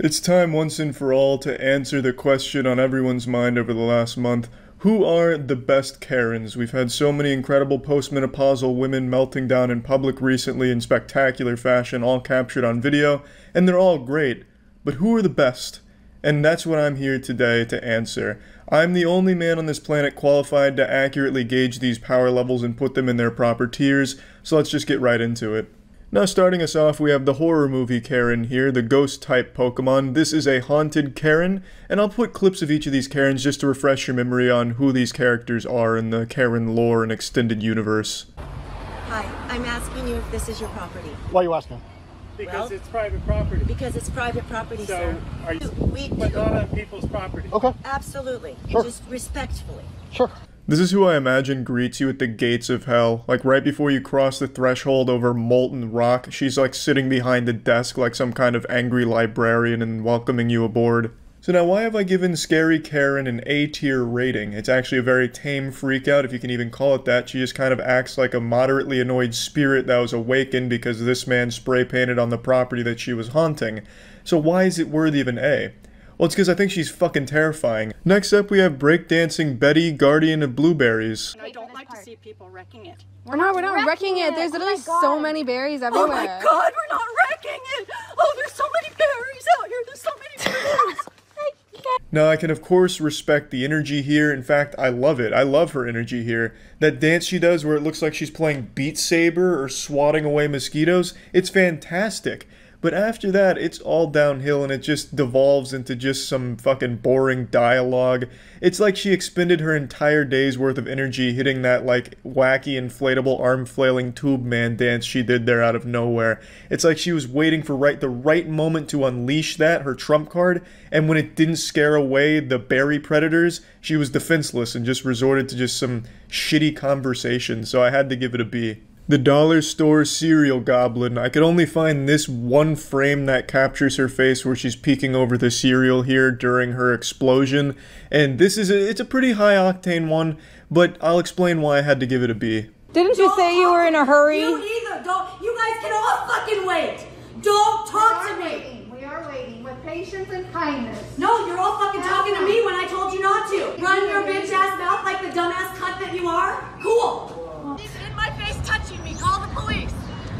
It's time once and for all to answer the question on everyone's mind over the last month. Who are the best Karens? We've had so many incredible postmenopausal women melting down in public recently in spectacular fashion, all captured on video, and they're all great. But who are the best? And that's what I'm here today to answer. I'm the only man on this planet qualified to accurately gauge these power levels and put them in their proper tiers, so let's just get right into it. Now starting us off, we have the horror movie Karen here, the ghost-type Pokemon. This is a haunted Karen, and I'll put clips of each of these Karens just to refresh your memory on who these characters are in the Karen lore and extended universe. Hi, I'm asking you if this is your property. Why are you asking? Because it's private property. Because it's private property, sir. So, are you but not on people's property? Okay. Absolutely. Sure. Just respectfully. Sure. This is who I imagine greets you at the gates of hell. Like right before you cross the threshold over molten rock, she's like sitting behind the desk like some kind of angry librarian and welcoming you aboard. So now why have I given Scary Karen an A-tier rating? It's actually a very tame freakout, if you can even call it that. She just kind of acts like a moderately annoyed spirit that was awakened because this man spray painted on the property that she was haunting. So why is it worthy of an A? Well, it's because I think she's fucking terrifying. Next up, we have breakdancing Betty, guardian of blueberries. I don't like to see people wrecking it. We're not wrecking it. There's literally so many berries everywhere. Oh my god, we're not wrecking it! Oh, there's so many berries out here. There's so many berries. Now, I can of course respect the energy here. In fact, I love it. I love her energy here. That dance she does where it looks like she's playing Beat Saber or swatting away mosquitoes, it's fantastic. But after that, it's all downhill and it just devolves into just some fucking boring dialogue. It's like she expended her entire day's worth of energy hitting that like wacky inflatable arm flailing tube man dance she did there out of nowhere. It's like she was waiting for the right moment to unleash that, her trump card, and when it didn't scare away the berry predators, she was defenseless and just resorted to just some shitty conversation, so I had to give it a B. The dollar store cereal goblin. I could only find this one frame that captures her face where she's peeking over the cereal here during her explosion. And this is it's a pretty high octane one, but I'll explain why I had to give it a B. Didn't you say you were in a hurry? You either don't. You guys can all fucking wait. Don't talk to me. We are waiting with patience and kindness. No, you're all fucking talking to me when I told you not to. Run your bitch ass mouth like the dumbass cunt that you are. Cool. She's in my face touching me. Call the police.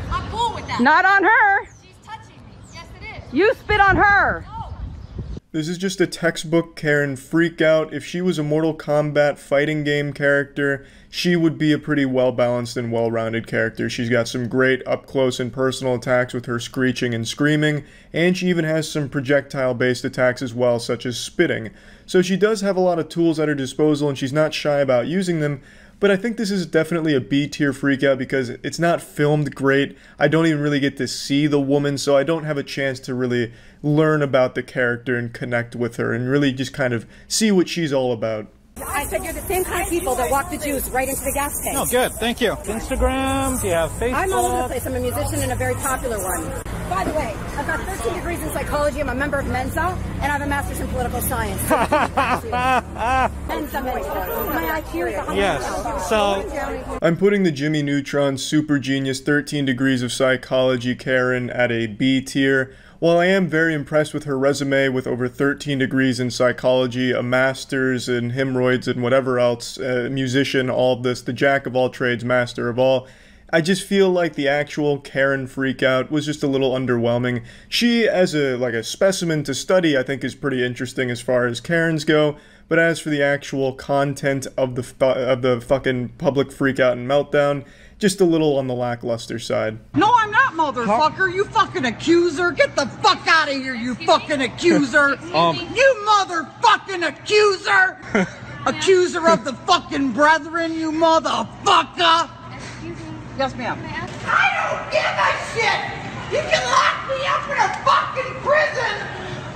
I'm cool with that. Not on her. She's touching me. Yes, it is. You spit on her. No. This is just a textbook Karen freakout. If she was a Mortal Kombat fighting game character, she would be a pretty well-balanced and well-rounded character. She's got some great up-close and personal attacks with her screeching and screaming, and she even has some projectile-based attacks as well, such as spitting. So she does have a lot of tools at her disposal, and she's not shy about using them. But I think this is definitely a B-tier freakout because it's not filmed great. I don't even really get to see the woman, so I don't have a chance to really learn about the character and connect with her and really just kind of see what she's all about. I said you're the same kind of people that walk the juice right into the gas tank. Oh, good. Thank you. Instagram? Do you have Facebook? I'm all over the place. I'm a musician and a very popular one. By the way, I've got 13 degrees in psychology. I'm a member of Mensa, and I have a master's in political science. Mensa. My IQ is 100. Yes. So I'm putting the Jimmy Neutron Super Genius 13 Degrees of Psychology Karen at a B tier. While I am very impressed with her resume with over 13 degrees in psychology, a master's in hemorrhoids and whatever else, a musician, all of this, the jack of all trades, master of all, I just feel like the actual Karen freakout was just a little underwhelming. She, as a specimen to study, I think is pretty interesting as far as Karens go, but as for the actual content of the fucking public freakout and meltdown, just a little on the lackluster side. No, I'm not, motherfucker. You fucking accuser. Get the fuck out of here, you fucking accuser. You motherfucking accuser. Accuser of the fucking brethren, you motherfucker. Yes, ma'am. I don't give a shit. You can lock me up in a fucking prison,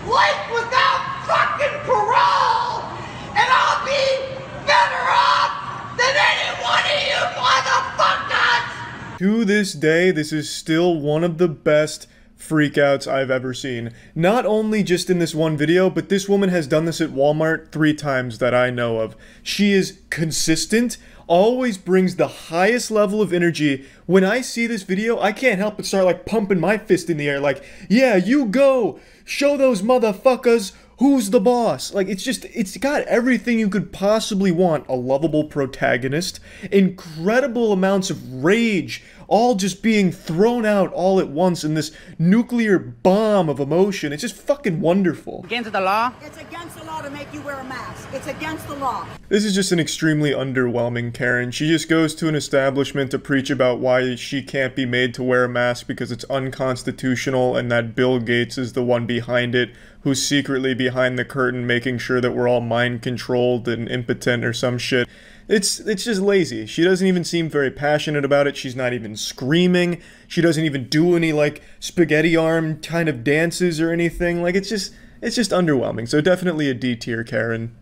life without fucking parole, and I'll be better off than any one of you motherfuckers. To this day, this is still one of the best freakouts I've ever seen. Not only just in this one video, but this woman has done this at Walmart 3 times that I know of. She is consistent, always brings the highest level of energy. When I see this video, I can't help but start like pumping my fist in the air like, yeah, you go! Show those motherfuckers who's the boss. Like, it's got everything you could possibly want. A lovable protagonist, incredible amounts of rage, all just being thrown out all at once in this nuclear bomb of emotion. It's just fucking wonderful. Against the law? It's against the law to make you wear a mask. It's against the law. This is just an extremely underwhelming Karen. She just goes to an establishment to preach about why she can't be made to wear a mask because it's unconstitutional and that Bill Gates is the one behind it, who's secretly behind the curtain making sure that we're all mind controlled and impotent or some shit. It's just lazy. She doesn't even seem very passionate about it. She's not even screaming. She doesn't even do any like spaghetti arm kind of dances or anything. Like it's just underwhelming. So definitely a D tier Karen.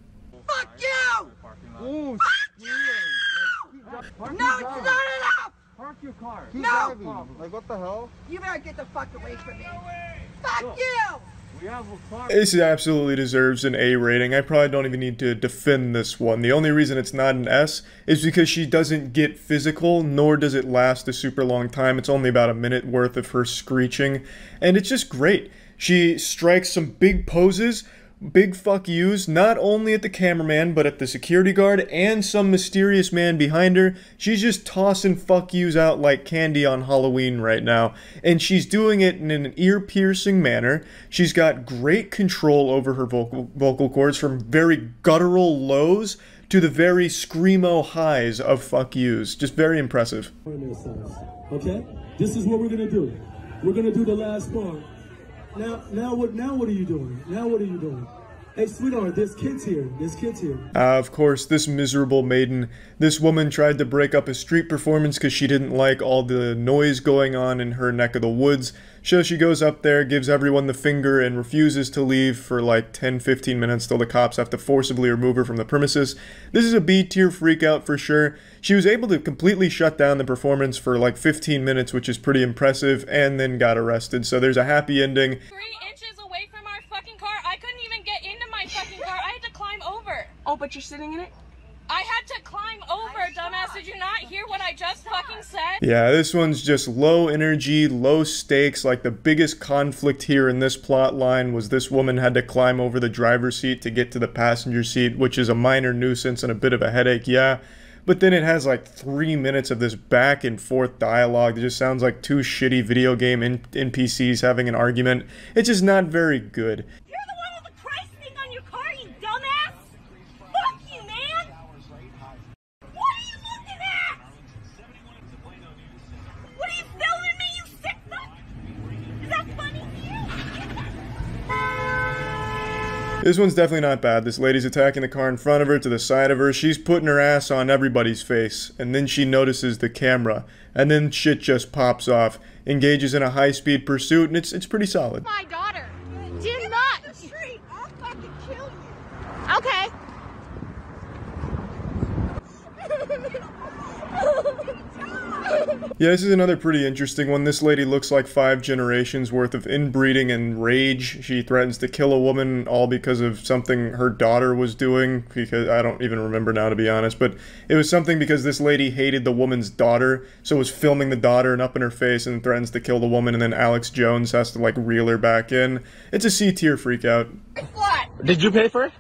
Fuck you! Fuck you! No, it's not enough! Park your car. No! Like what the hell? You better get the fuck away from me. Fuck you! This absolutely deserves an A rating. I probably don't even need to defend this one. The only reason it's not an S is because she doesn't get physical, nor does it last a super long time. It's only about a minute worth of her screeching, and it's just great. She strikes some big poses, big fuck yous, not only at the cameraman, but at the security guard and some mysterious man behind her. She's just tossing fuck yous out like candy on Halloween right now. And she's doing it in an ear-piercing manner. She's got great control over her vocal cords, from very guttural lows to the very screamo highs of fuck yous. Just very impressive. Okay? This is what we're gonna do. We're gonna do the last part. Now what are you doing? Now what are you doing? Hey, sweetheart, there's kids here. There's kids here. Of course, this miserable maiden. This woman tried to break up a street performance because she didn't like all the noise going on in her neck of the woods. So she goes up there, gives everyone the finger, and refuses to leave for like 10-15 minutes till the cops have to forcibly remove her from the premises. This is a B-tier freakout for sure. She was able to completely shut down the performance for like 15 minutes, which is pretty impressive, and then got arrested. So there's a happy ending. 3 inches away from our fucking car. I couldn't even get into my fucking car. I had to climb over. Oh, but you're sitting in it? I had to climb over, dumbass. Did you not hear what I just fucking said? Yeah, this one's just low energy, low stakes. Like, the biggest conflict here in this plot line was this woman had to climb over the driver's seat to get to the passenger seat, which is a minor nuisance and a bit of a headache, yeah. But then it has like 3 minutes of this back and forth dialogue that just sounds like 2 shitty video game NPCs having an argument. It's just not very good. You're the one with the Christ thing on your car, you dumbass! Fuck you, man! What are you looking at? What are you filming me, you sick fuck? Is that funny to you? This one's definitely not bad. This lady's attacking the car in front of her, to the side of her. She's putting her ass on everybody's face. And then she notices the camera. And then shit just pops off. Engages in a high-speed pursuit, and it's pretty solid. My daughter. Do not. The street. I'll fucking kill you. Okay. Yeah, this is another pretty interesting one. This lady looks like 5 generations worth of inbreeding and rage. She threatens to kill a woman all because of something her daughter was doing, because I don't even remember now, to be honest, but it was something because this lady hated the woman's daughter, so was filming the daughter and up in her face and threatens to kill the woman, and then Alex Jones has to like reel her back in. It's a C-tier freakout. What? Did you pay for it?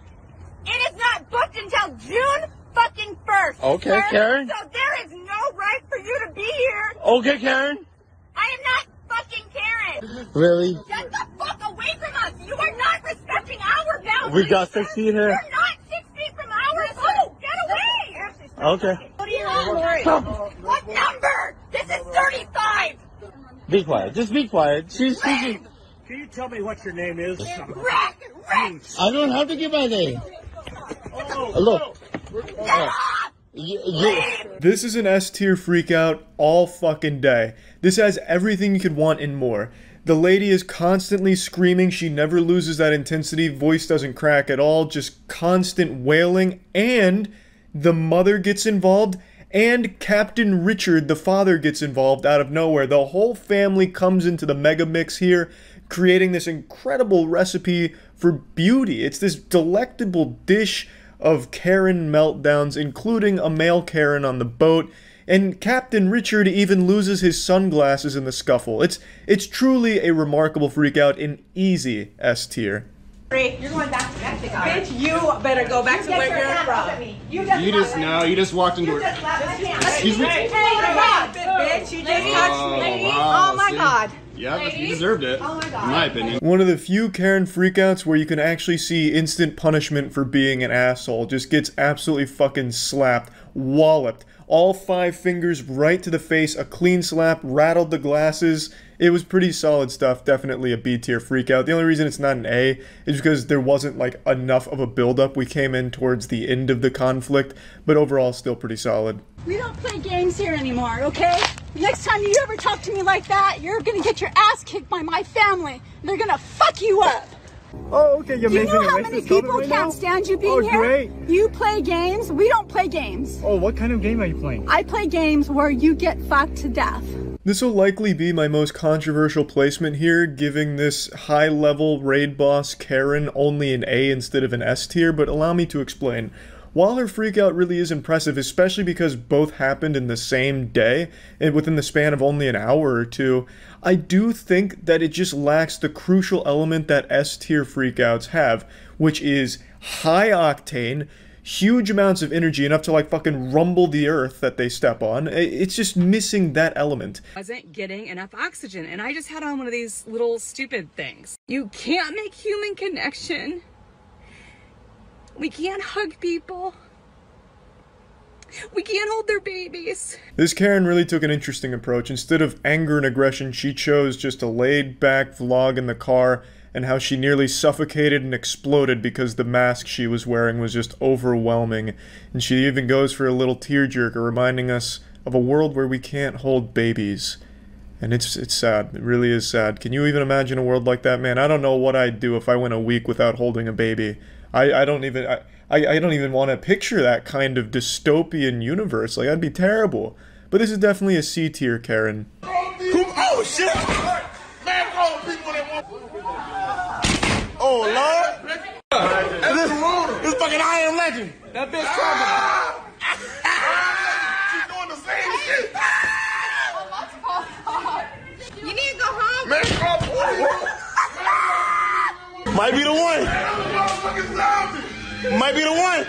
It is not booked until June fucking 1st. Okay, sir. Karen. So there is no right for you to be here. Okay, Karen. I am not fucking Karen. Really? Get the fuck away from us. You are not respecting our boundaries. We got 6 feet here. You're not 6 feet from ours. Oh, get away. Okay. What are you on? What number? This is 35. Be quiet. Just be quiet. She's speaking. Can you tell me what your name is? Rick. I don't have to give my name. Look. This is an S-tier freakout all fucking day. This has everything you could want and more. The lady is constantly screaming. She never loses that intensity. Voice doesn't crack at all. Just constant wailing. And the mother gets involved. And Captain Richard, the father, gets involved out of nowhere. The whole family comes into the mega mix here, creating this incredible recipe for beauty. It's this delectable dish of Karen meltdowns, including a male Karen on the boat, and Captain Richard even loses his sunglasses in the scuffle. It's truly a remarkable freakout in easy S tier. You're going back to Mexico. Bitch, you better go back to where you're from. You just walked into it. Excuse me. Hey, bitch, you just touched me. Wow, Oh my God. Yeah, you deserved it. Oh my God. In my opinion. One of the few Karen freakouts where you can actually see instant punishment for being an asshole. Just gets absolutely fucking slapped, walloped. All 5 fingers right to the face, a clean slap, rattled the glasses. It was pretty solid stuff, definitely a B tier freakout. The only reason it's not an A is because there wasn't like enough of a buildup. We came in towards the end of the conflict, but overall still pretty solid. We don't play games here anymore, okay? Next time you ever talk to me like that, you're gonna get your ass kicked by my family. They're gonna fuck you up. Oh, okay, you're You making know a how racist many comment people right can't now? stand you being Oh, here? great. You play games, we don't play games. Oh, what kind of game are you playing? I play games where you get fucked to death. This will likely be my most controversial placement here, giving this high-level raid boss Karen only an A instead of an S tier, but allow me to explain. While her freakout really is impressive, especially because both happened in the same day, and within the span of only an hour or two, I do think that it just lacks the crucial element that S tier freakouts have, which is high octane, huge amounts of energy, enough to like fucking rumble the earth that they step on. It's just missing that element. Wasn't getting enough oxygen, and I just had on one of these little stupid things. You can't make human connection. We can't hug people. We can't hold their babies. This Karen really took an interesting approach. Instead of anger and aggression, she chose just a laid-back vlog in the car, and how she nearly suffocated and exploded because the mask she was wearing was just overwhelming. And she even goes for a little tearjerker, reminding us of a world where we can't hold babies. And it's sad. It really is sad. Can you even imagine a world like that? Man, I don't know what I'd do if I went a week without holding a baby. I don't even want to picture that kind of dystopian universe. Like, that'd be terrible. But this is definitely a C tier Karen. Oh shit! Man, all the people that want. Oh Lord! This fucking I Am Legend. That bitch She's doing the same shit. You need to go home. Man, might be the one. Might be the one.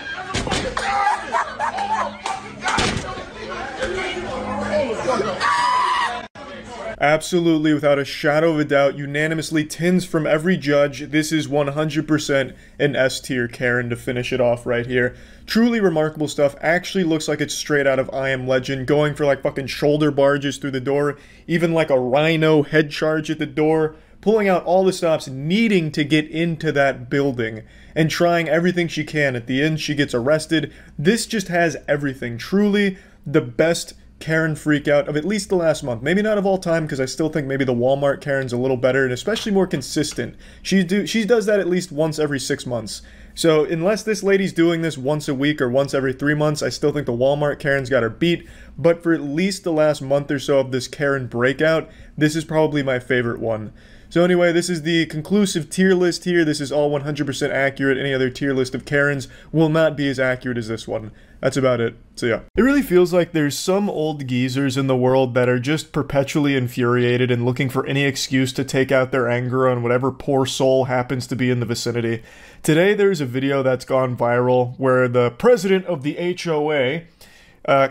Absolutely, without a shadow of a doubt, unanimously, tins from every judge, this is 100% an S tier Karen to finish it off right here. Truly remarkable stuff. Actually looks like it's straight out of I Am Legend, going for like fucking shoulder barges through the door, even like a rhino head charge at the door, pulling out all the stops, needing to get into that building, and trying everything she can. At the end, she gets arrested. This just has everything. Truly the best Karen freakout of at least the last month. Maybe not of all time, because I still think maybe the Walmart Karen's a little better, and especially more consistent. She does that at least once every 6 months. So unless this lady's doing this once a week or once every 3 months, I still think the Walmart Karen's got her beat. But for at least the last month or so of this Karen breakout, this is probably my favorite one. So anyway, this is the conclusive tier list here. This is all 100% accurate. Any other tier list of Karens will not be as accurate as this one. That's about it. So yeah. It really feels like there's some old geezers in the world that are just perpetually infuriated and looking for any excuse to take out their anger on whatever poor soul happens to be in the vicinity. Today there's a video that's gone viral where the president of the HOA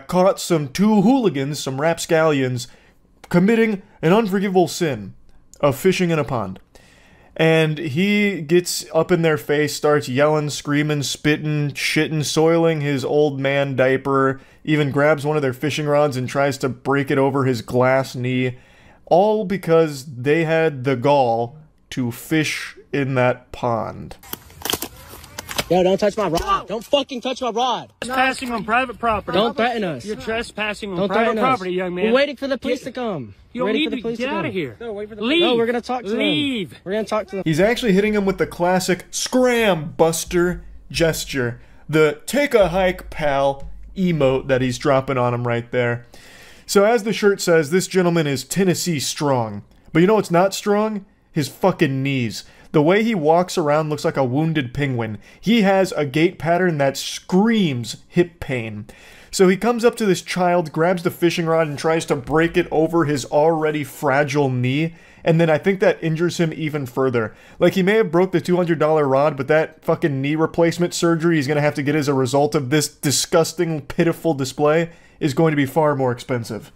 caught some 2 hooligans, some rapscallions, committing an unforgivable sin of fishing in a pond. And he gets up in their face, starts yelling, screaming, spitting, shitting, soiling his old man diaper, even grabs one of their fishing rods and tries to break it over his glass knee, all because they had the gall to fish in that pond. Yo, don't touch my rod. Don't fucking touch my rod. Trespassing on private property. Don't threaten us. You're trespassing on Don't private threaten us. property, young man. We're waiting for the police to come. You don't need to get out of here. No, wait for the Leave. No, we're gonna talk to them. Leave. We're gonna talk to them. He's actually hitting him with the classic scram buster gesture. The take a hike, pal, emote that he's dropping on him right there. So as the shirt says, this gentleman is Tennessee strong. But you know what's not strong? His fucking knees. The way he walks around looks like a wounded penguin. He has a gait pattern that screams hip pain. So he comes up to this child, grabs the fishing rod, and tries to break it over his already fragile knee. And then I think that injures him even further. Like, he may have broke the $200 rod, but that fucking knee replacement surgery he's going to have to get as a result of this disgusting, pitiful display is going to be far more expensive.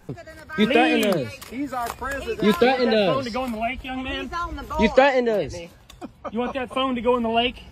You threatened us. He's our president. You threatened that phone us. to go in the lake, young man? You threatened us. You want that phone to go in the lake?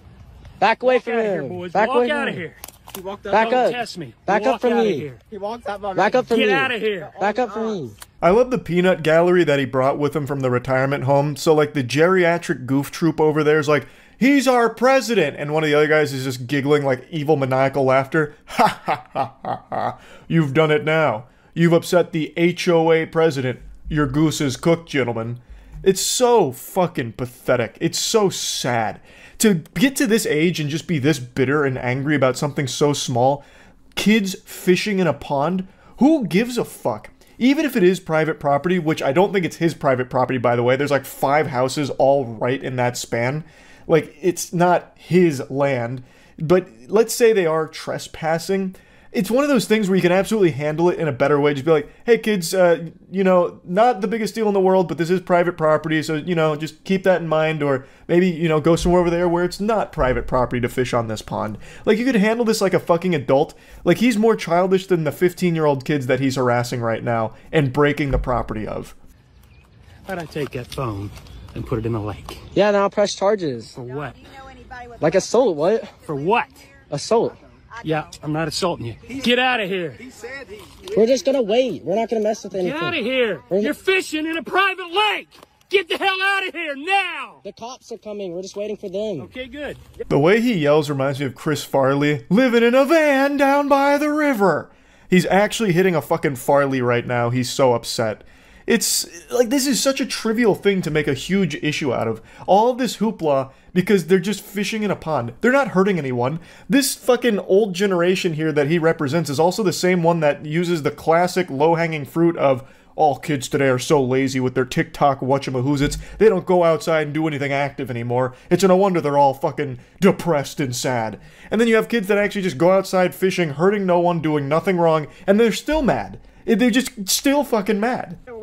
Back away Walk from out of here, him. boys. Back Walk away out from of him. here. He walked up. Back Don't up. test me. Back Walk up from out of me. here. He walked up. Back up from me. Get out of here. Back up from me. I love the peanut gallery that he brought with him from the retirement home. So, like, the geriatric goof troop over there is like, he's our president! And one of the other guys is just giggling like evil maniacal laughter. Ha ha ha ha ha. You've done it now. You've upset the HOA president. Your goose is cooked, gentlemen. It's so fucking pathetic. It's so sad. To get to this age and just be this bitter and angry about something so small. Kids fishing in a pond? Who gives a fuck? Even if it is private property, which I don't think it's his private property, by the way. There's like 5 houses all right in that span. Like, it's not his land. But let's say they are trespassing. It's one of those things where you can absolutely handle it in a better way. Just be like, hey kids, you know, not the biggest deal in the world, but this is private property, so, you know, just keep that in mind. Or maybe, you know, go somewhere over there where it's not private property to fish on this pond. Like, you could handle this like a fucking adult. Like, he's more childish than the 15-year-old kids that he's harassing right now and breaking the property of. How'd I take that phone and put it in the lake? Yeah, now press charges. For what? Like assault, what? For what? Assault. Yeah, I'm not assaulting you. Get out of here. We're just gonna wait. We're not gonna mess with anything. Get out of here. You're fishing in a private lake. Get the hell out of here now. The cops are coming. We're just waiting for them. Okay, good. The way he yells reminds me of Chris Farley, living in a van down by the river. He's actually hitting a fucking Farley right now. He's so upset. It's like, this is such a trivial thing to make a huge issue out of. All of this hoopla because they're just fishing in a pond. They're not hurting anyone. This fucking old generation here that he represents is also the same one that uses the classic low-hanging fruit of, all kids today are so lazy with their TikTok whatchamahoozits, they don't go outside and do anything active anymore. It's no wonder they're all fucking depressed and sad. And then you have kids that actually just go outside fishing, hurting no one, doing nothing wrong, and they're still mad. They're just still fucking mad. You know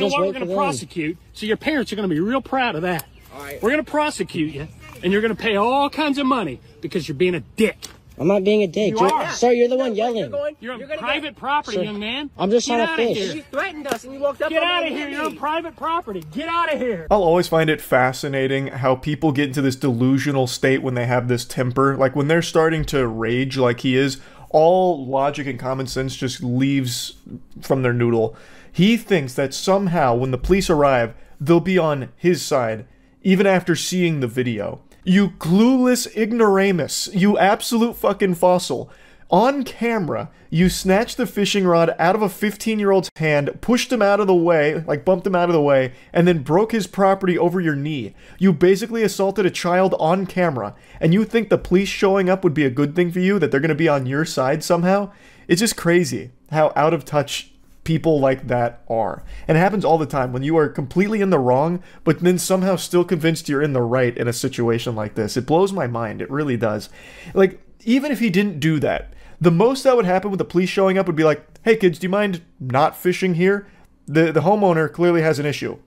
what? We're going to prosecute, so your parents are going to be real proud of that. We're going to prosecute you, and you're going to pay all kinds of money because you're being a dick. I'm not being a dick. Sir, you're the one yelling. You're on private property, young man. I'm just trying to fish. You threatened us and we walked up. Get out of here. You're on private property. Get out of here. I'll always find it fascinating how people get into this delusional state when they have this temper. Like, when they're starting to rage like he is, all logic and common sense just leaves from their noodle. He thinks that somehow when the police arrive, they'll be on his side, even after seeing the video. You clueless ignoramus. You absolute fucking fossil. On camera, you snatched the fishing rod out of a 15-year-old's hand, pushed him out of the way, like bumped him out of the way, and then broke his property over your knee. You basically assaulted a child on camera, and you think the police showing up would be a good thing for you, that they're going to be on your side somehow? It's just crazy how out of touch people like that are. And it happens all the time when you are completely in the wrong, but then somehow still convinced you're in the right in a situation like this. It blows my mind. It really does. Like, even if he didn't do that, the most that would happen with the police showing up would be like, hey kids, do you mind not fishing here? The homeowner clearly has an issue.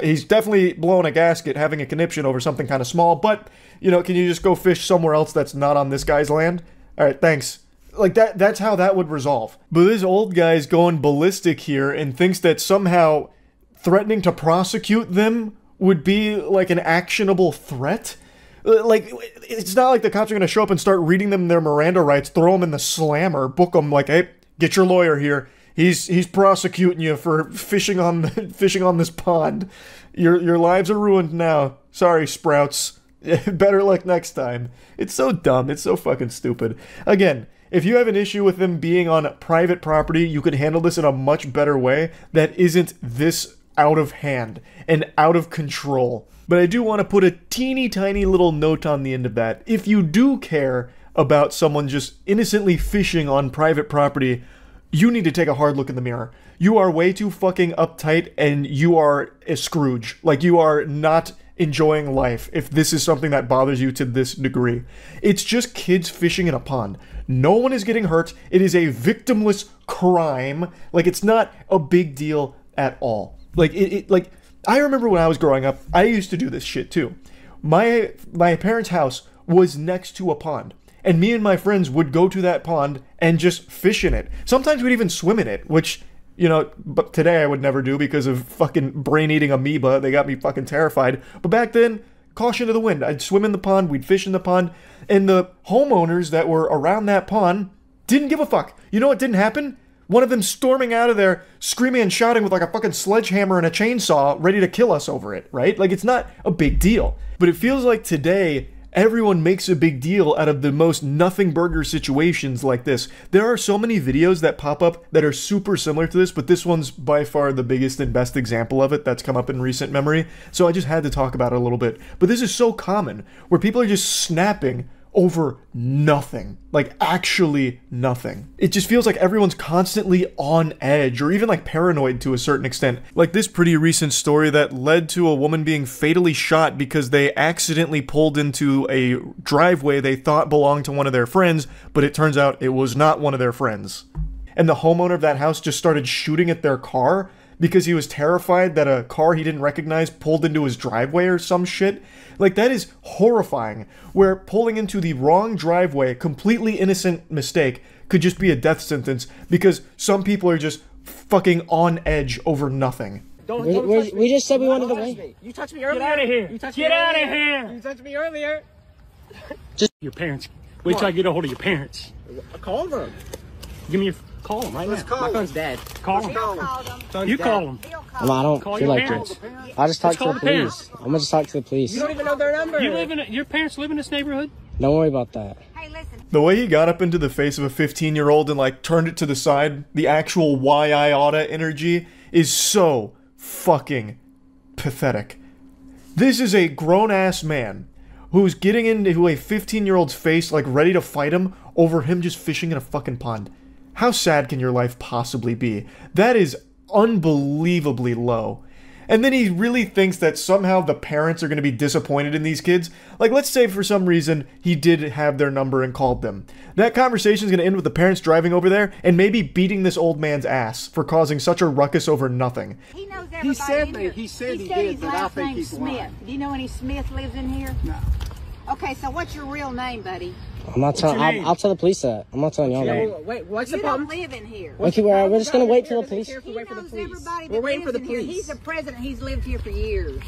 He's definitely blowing a gasket, having a conniption over something kind of small, but, you know, can you just go fish somewhere else that's not on this guy's land? Alright, thanks. Like, that's how that would resolve. But this old guy's going ballistic here and thinks that somehow threatening to prosecute them would be like an actionable threat? Like, it's not like the cops are going to show up and start reading them their Miranda rights, throw them in the slammer, book them like, hey, get your lawyer here. He's prosecuting you for fishing on this pond. Your lives are ruined now. Sorry, Sprouts. Better luck next time. It's so dumb. It's so fucking stupid. Again, if you have an issue with them being on private property, you could handle this in a much better way that isn't this out of hand and out of control. But I do want to put a teeny tiny little note on the end of that. If you do care about someone just innocently fishing on private property, you need to take a hard look in the mirror. You are way too fucking uptight, and you are a Scrooge. Like, you are not enjoying life if this is something that bothers you to this degree. It's just kids fishing in a pond. No one is getting hurt. It is a victimless crime. Like, it's not a big deal at all. Like, like, I remember when I was growing up, I used to do this shit too. My parents' house was next to a pond, and me and my friends would go to that pond and just fish in it. Sometimes we'd even swim in it, which, you know, but today I would never do because of fucking brain-eating amoeba. They got me fucking terrified. But back then, caution to the wind. I'd swim in the pond, we'd fish in the pond, and the homeowners that were around that pond didn't give a fuck. You know what didn't happen? One of them storming out of there, screaming and shouting with like a fucking sledgehammer and a chainsaw, ready to kill us over it, right? Like, it's not a big deal. But it feels like today, everyone makes a big deal out of the most nothing burger situations like this. There are so many videos that pop up that are super similar to this, but this one's by far the biggest and best example of it that's come up in recent memory, so I just had to talk about it a little bit. But this is so common, where people are just snapping over nothing. Like, actually nothing. It just feels like everyone's constantly on edge, or even like paranoid to a certain extent. Like this pretty recent story that led to a woman being fatally shot because they accidentally pulled into a driveway they thought belonged to one of their friends, but it turns out it was not one of their friends. And the homeowner of that house just started shooting at their car because he was terrified that a car he didn't recognize pulled into his driveway or some shit. Like, that is horrifying, where pulling into the wrong driveway, completely innocent mistake, could just be a death sentence because some people are just fucking on edge over nothing. We just said we wanted to wait. You touched me earlier. Get out of here. Get out of here. You touched me earlier. Just your parents. Wait till I get a hold of your parents. Call them. Give me your... Call him right now. My phone's dead. Call him. You call him. Well, I don't feel like it. I'll just talk to the police. I'm gonna just talk to the police. You don't even know their number. Your parents live in this neighborhood? Don't worry about that. Hey, listen. The way he got up into the face of a 15-year-old and like turned it to the side, the actual why I oughta energy is so fucking pathetic. This is a grown-ass man who's getting into a 15-year-old's face like ready to fight him over him just fishing in a fucking pond. How sad can your life possibly be? That is unbelievably low. And then he really thinks that somehow the parents are going to be disappointed in these kids. Like, let's say for some reason he did have their number and called them. That conversation is going to end with the parents driving over there and maybe beating this old man's ass for causing such a ruckus over nothing. He knows everybody. He said he did, but I think he's Smith. Do you know any Smith lives in here? No. Okay, so what's your real name, buddy? I'm not telling. I'll tell the police that. I'm not telling y'all that. Wait, what's the problem? You don't live in here. Okay, we're just gonna wait till the police. He knows everybody that lives in here. He's the president. He's lived here for years.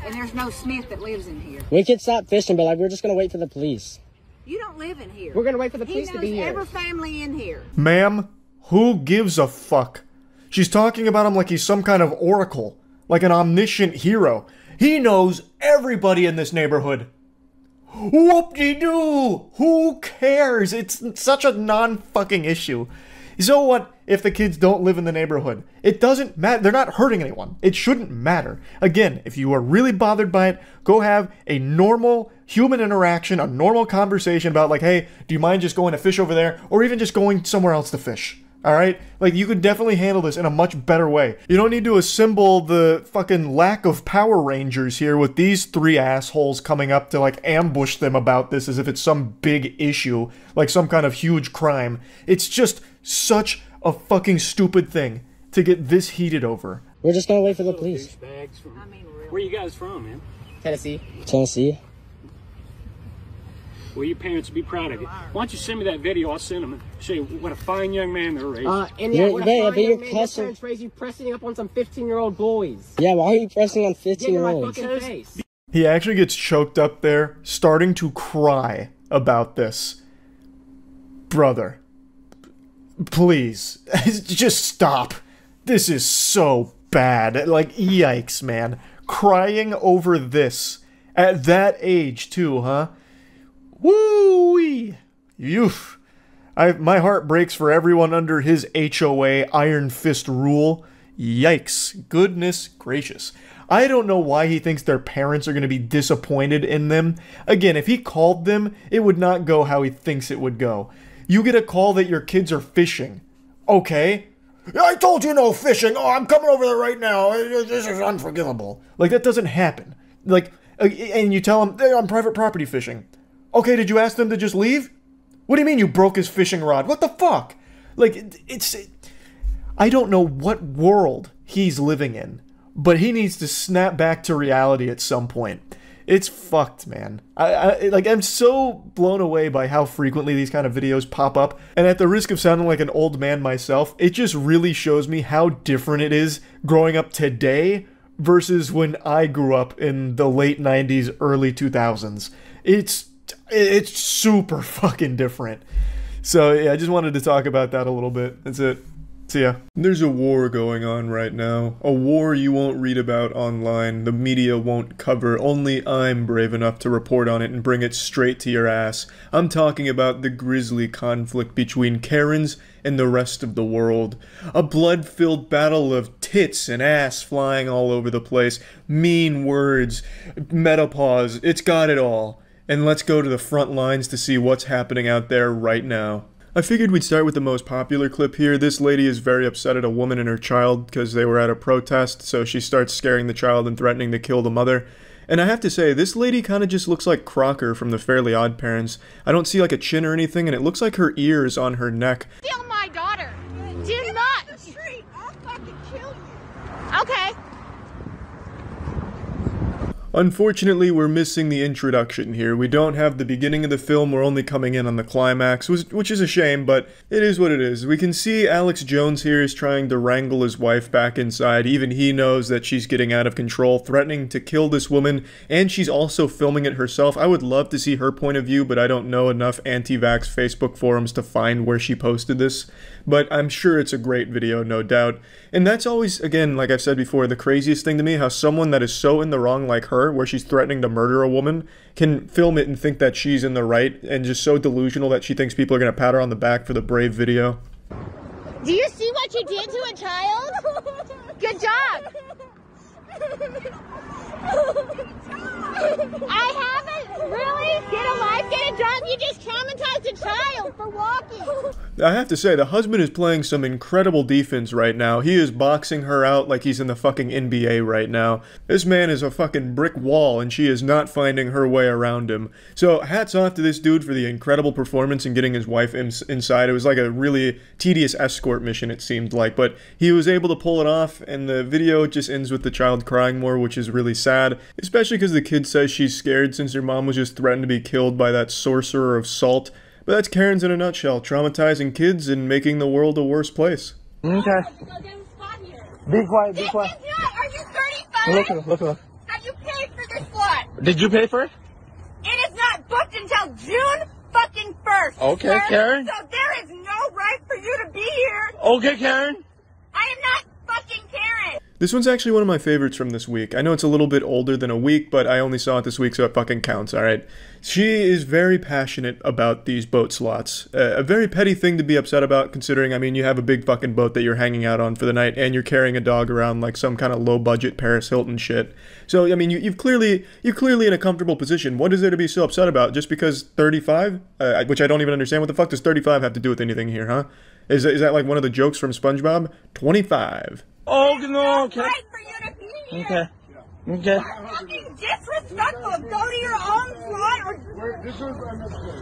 And there's no Smith that lives in here. We could stop fishing, but like we're just gonna wait for the police. You don't live in here. We're gonna wait for the police to be here. He knows every family in here. Ma'am, who gives a fuck? She's talking about him like he's some kind of oracle, like an omniscient hero. He knows everybody in this neighborhood. Whoop-de-doo! Who cares? It's such a non-fucking issue. So what if the kids don't live in the neighborhood? It doesn't matter. They're not hurting anyone. It shouldn't matter. Again, if you are really bothered by it, go have a normal human interaction, a normal conversation about like, hey, do you mind just going to fish over there? Or even just going somewhere else to fish. Alright? Like, you could definitely handle this in a much better way. You don't need to assemble the fucking lack of Power Rangers here with these three assholes coming up to, like, ambush them about this as if it's some big issue, like some kind of huge crime. It's just such a fucking stupid thing to get this heated over. We're just gonna wait for the police. Where you guys from, man? Tennessee. Tennessee. Well, your parents would be proud of you. Why don't you send me that video? I'll send them and show you what a fine young man they're raising. And yeah, what a fine young man your parents raised you pressing up on some 15-year-old boys. Yeah, why are you pressing on 15-year-olds? Get in my fucking face. He actually gets choked up there, starting to cry about this. Brother, please, just stop. This is so bad. Like, yikes, man. Crying over this. At that age, too, huh? Woo-wee! Oof. My heart breaks for everyone under his HOA Iron Fist rule. Yikes. Goodness gracious. I don't know why he thinks their parents are going to be disappointed in them. Again, if he called them, it would not go how he thinks it would go. You get a call that your kids are fishing. Okay. I told you no fishing. Oh, I'm coming over there right now. This is unforgivable. Like, that doesn't happen. Like, and you tell them, they're on private property fishing. Okay, did you ask them to just leave? What do you mean you broke his fishing rod? What the fuck? Like, I don't know what world he's living in, but he needs to snap back to reality at some point. It's fucked, man. I'm so blown away by how frequently these kind of videos pop up, and at the risk of sounding like an old man myself, it just really shows me how different it is growing up today versus when I grew up in the late 90s, early 2000s. It's super fucking different. So yeah, I just wanted to talk about that a little bit. That's it. See ya. There's a war going on right now. A war you won't read about online, the media won't cover, only I'm brave enough to report on it and bring it straight to your ass. I'm talking about the grisly conflict between Karens and the rest of the world. A blood-filled battle of tits and ass flying all over the place, mean words, menopause, it's got it all. And let's go to the front lines to see what's happening out there right now. I figured we'd start with the most popular clip here. This lady is very upset at a woman and her child because they were at a protest, so she starts scaring the child and threatening to kill the mother. And I have to say, this lady kind of just looks like Crocker from the Fairly Odd Parents. I don't see like a chin or anything, and it looks like her ear is on her neck. Steal my daughter. Do not. The street. I'll fucking kill you. Okay. Unfortunately, we're missing the introduction here. We don't have the beginning of the film, we're only coming in on the climax, which is a shame, but it is what it is. We can see Alex Jones here is trying to wrangle his wife back inside. Even he knows that she's getting out of control, threatening to kill this woman, and she's also filming it herself. I would love to see her point of view, but I don't know enough anti-vax Facebook forums to find where she posted this. But I'm sure it's a great video, no doubt. And that's always, again, like I've said before, the craziest thing to me, how someone that is so in the wrong like her, where she's threatening to murder a woman, can film it and think that she's in the right, and just so delusional that she thinks people are going to pat her on the back for the brave video. Do you see what you did to a child? Good job. I haven't really. Get a life, get a job. You just traumatized a child for walking. I have to say, the husband is playing some incredible defense right now. He is boxing her out like he's in the fucking NBA right now. This man is a fucking brick wall, and she is not finding her way around him. So hats off to this dude for the incredible performance in getting his wife inside. It was like a really tedious escort mission, it seemed like, but he was able to pull it off, and the video just ends with the child crying more, which is really sad, especially because the kid says she's scared since her mom was just threatened to be killed by that sorcerer of salt. But that's Karen's in a nutshell, traumatizing kids and making the world a worse place. Okay. Be quiet, be quiet. Are you 35? Look. Have you paid for this slot? Did you pay for it? It is not booked until June fucking 1st. Okay, sir. Karen. So there is no right for you to be here. Okay, Karen. I am not fucking Karen. This one's actually one of my favorites from this week. I know it's a little bit older than a week, but I only saw it this week, so it fucking counts, alright? She is very passionate about these boat slots. A very petty thing to be upset about, considering, I mean, you have a big fucking boat that you're hanging out on for the night, and you're carrying a dog around like some kind of low-budget Paris Hilton shit. So, I mean, you're clearly in a comfortable position. What is there to be so upset about? Just because 35? Which I don't even understand. What the fuck does 35 have to do with anything here, huh? Is that like one of the jokes from SpongeBob? 25. Oh, no, okay. Right for you to be here. Okay. Okay. Fucking disrespectful. Go to your own slot or...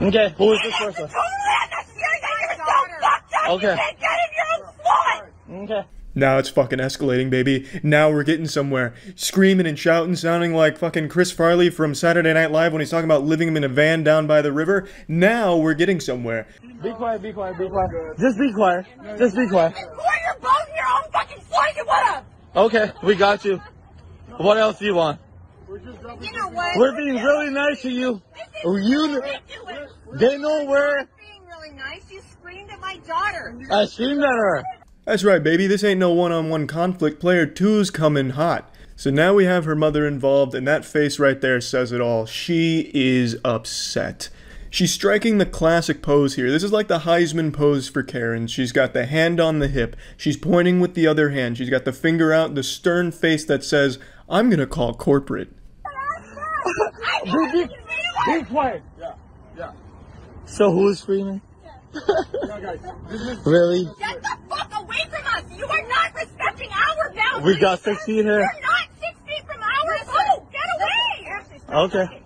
Okay, who is this person? Totally unnecessary that you're so fucked up. Okay. You can't get in your own slot. Okay. Now it's fucking escalating, baby. Now we're getting somewhere. Screaming and shouting, sounding like fucking Chris Farley from Saturday Night Live when he's talking about living in a van down by the river. Now we're getting somewhere. Be quiet, be quiet, be quiet. Just be quiet. Just be quiet. Who are your boat in your own fucking slot? You what up? Okay, we got you. What else do you want? You know what? We're being really nice to you. They know where. Being really nice. You screamed at my daughter. I screamed at her. That's right, baby. This ain't no one-on-one conflict. Player 2's coming hot. So now we have her mother involved, and that face right there says it all. She is upset. She's striking the classic pose here. This is like the Heisman pose for Karen. She's got the hand on the hip. She's pointing with the other hand. She's got the finger out, the stern face that says, I'm gonna call corporate. Be quiet. Yeah. So who's screaming? Really? Get the fuck away from us! You are not respecting our boundaries! We got 6 feet here. You're not 6 feet from ours! Oh, get away! Okay.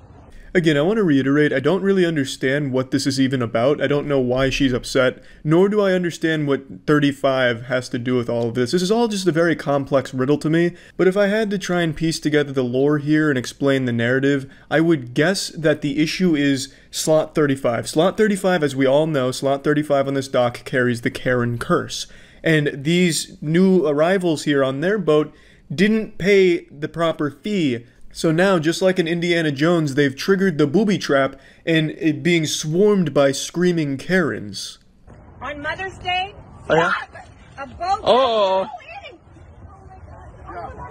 Again, I want to reiterate, I don't really understand what this is even about. I don't know why she's upset, nor do I understand what 35 has to do with all of this. This is all just a very complex riddle to me, but if I had to try and piece together the lore here and explain the narrative, I would guess that the issue is Slot 35. Slot 35, as we all know, Slot 35 on this dock carries the Karen curse. And these new arrivals here on their boat didn't pay the proper fee. So now, just like in Indiana Jones, they've triggered the booby trap and it being swarmed by screaming Karens. On Mother's Day, Oh, yeah? a boat. Oh.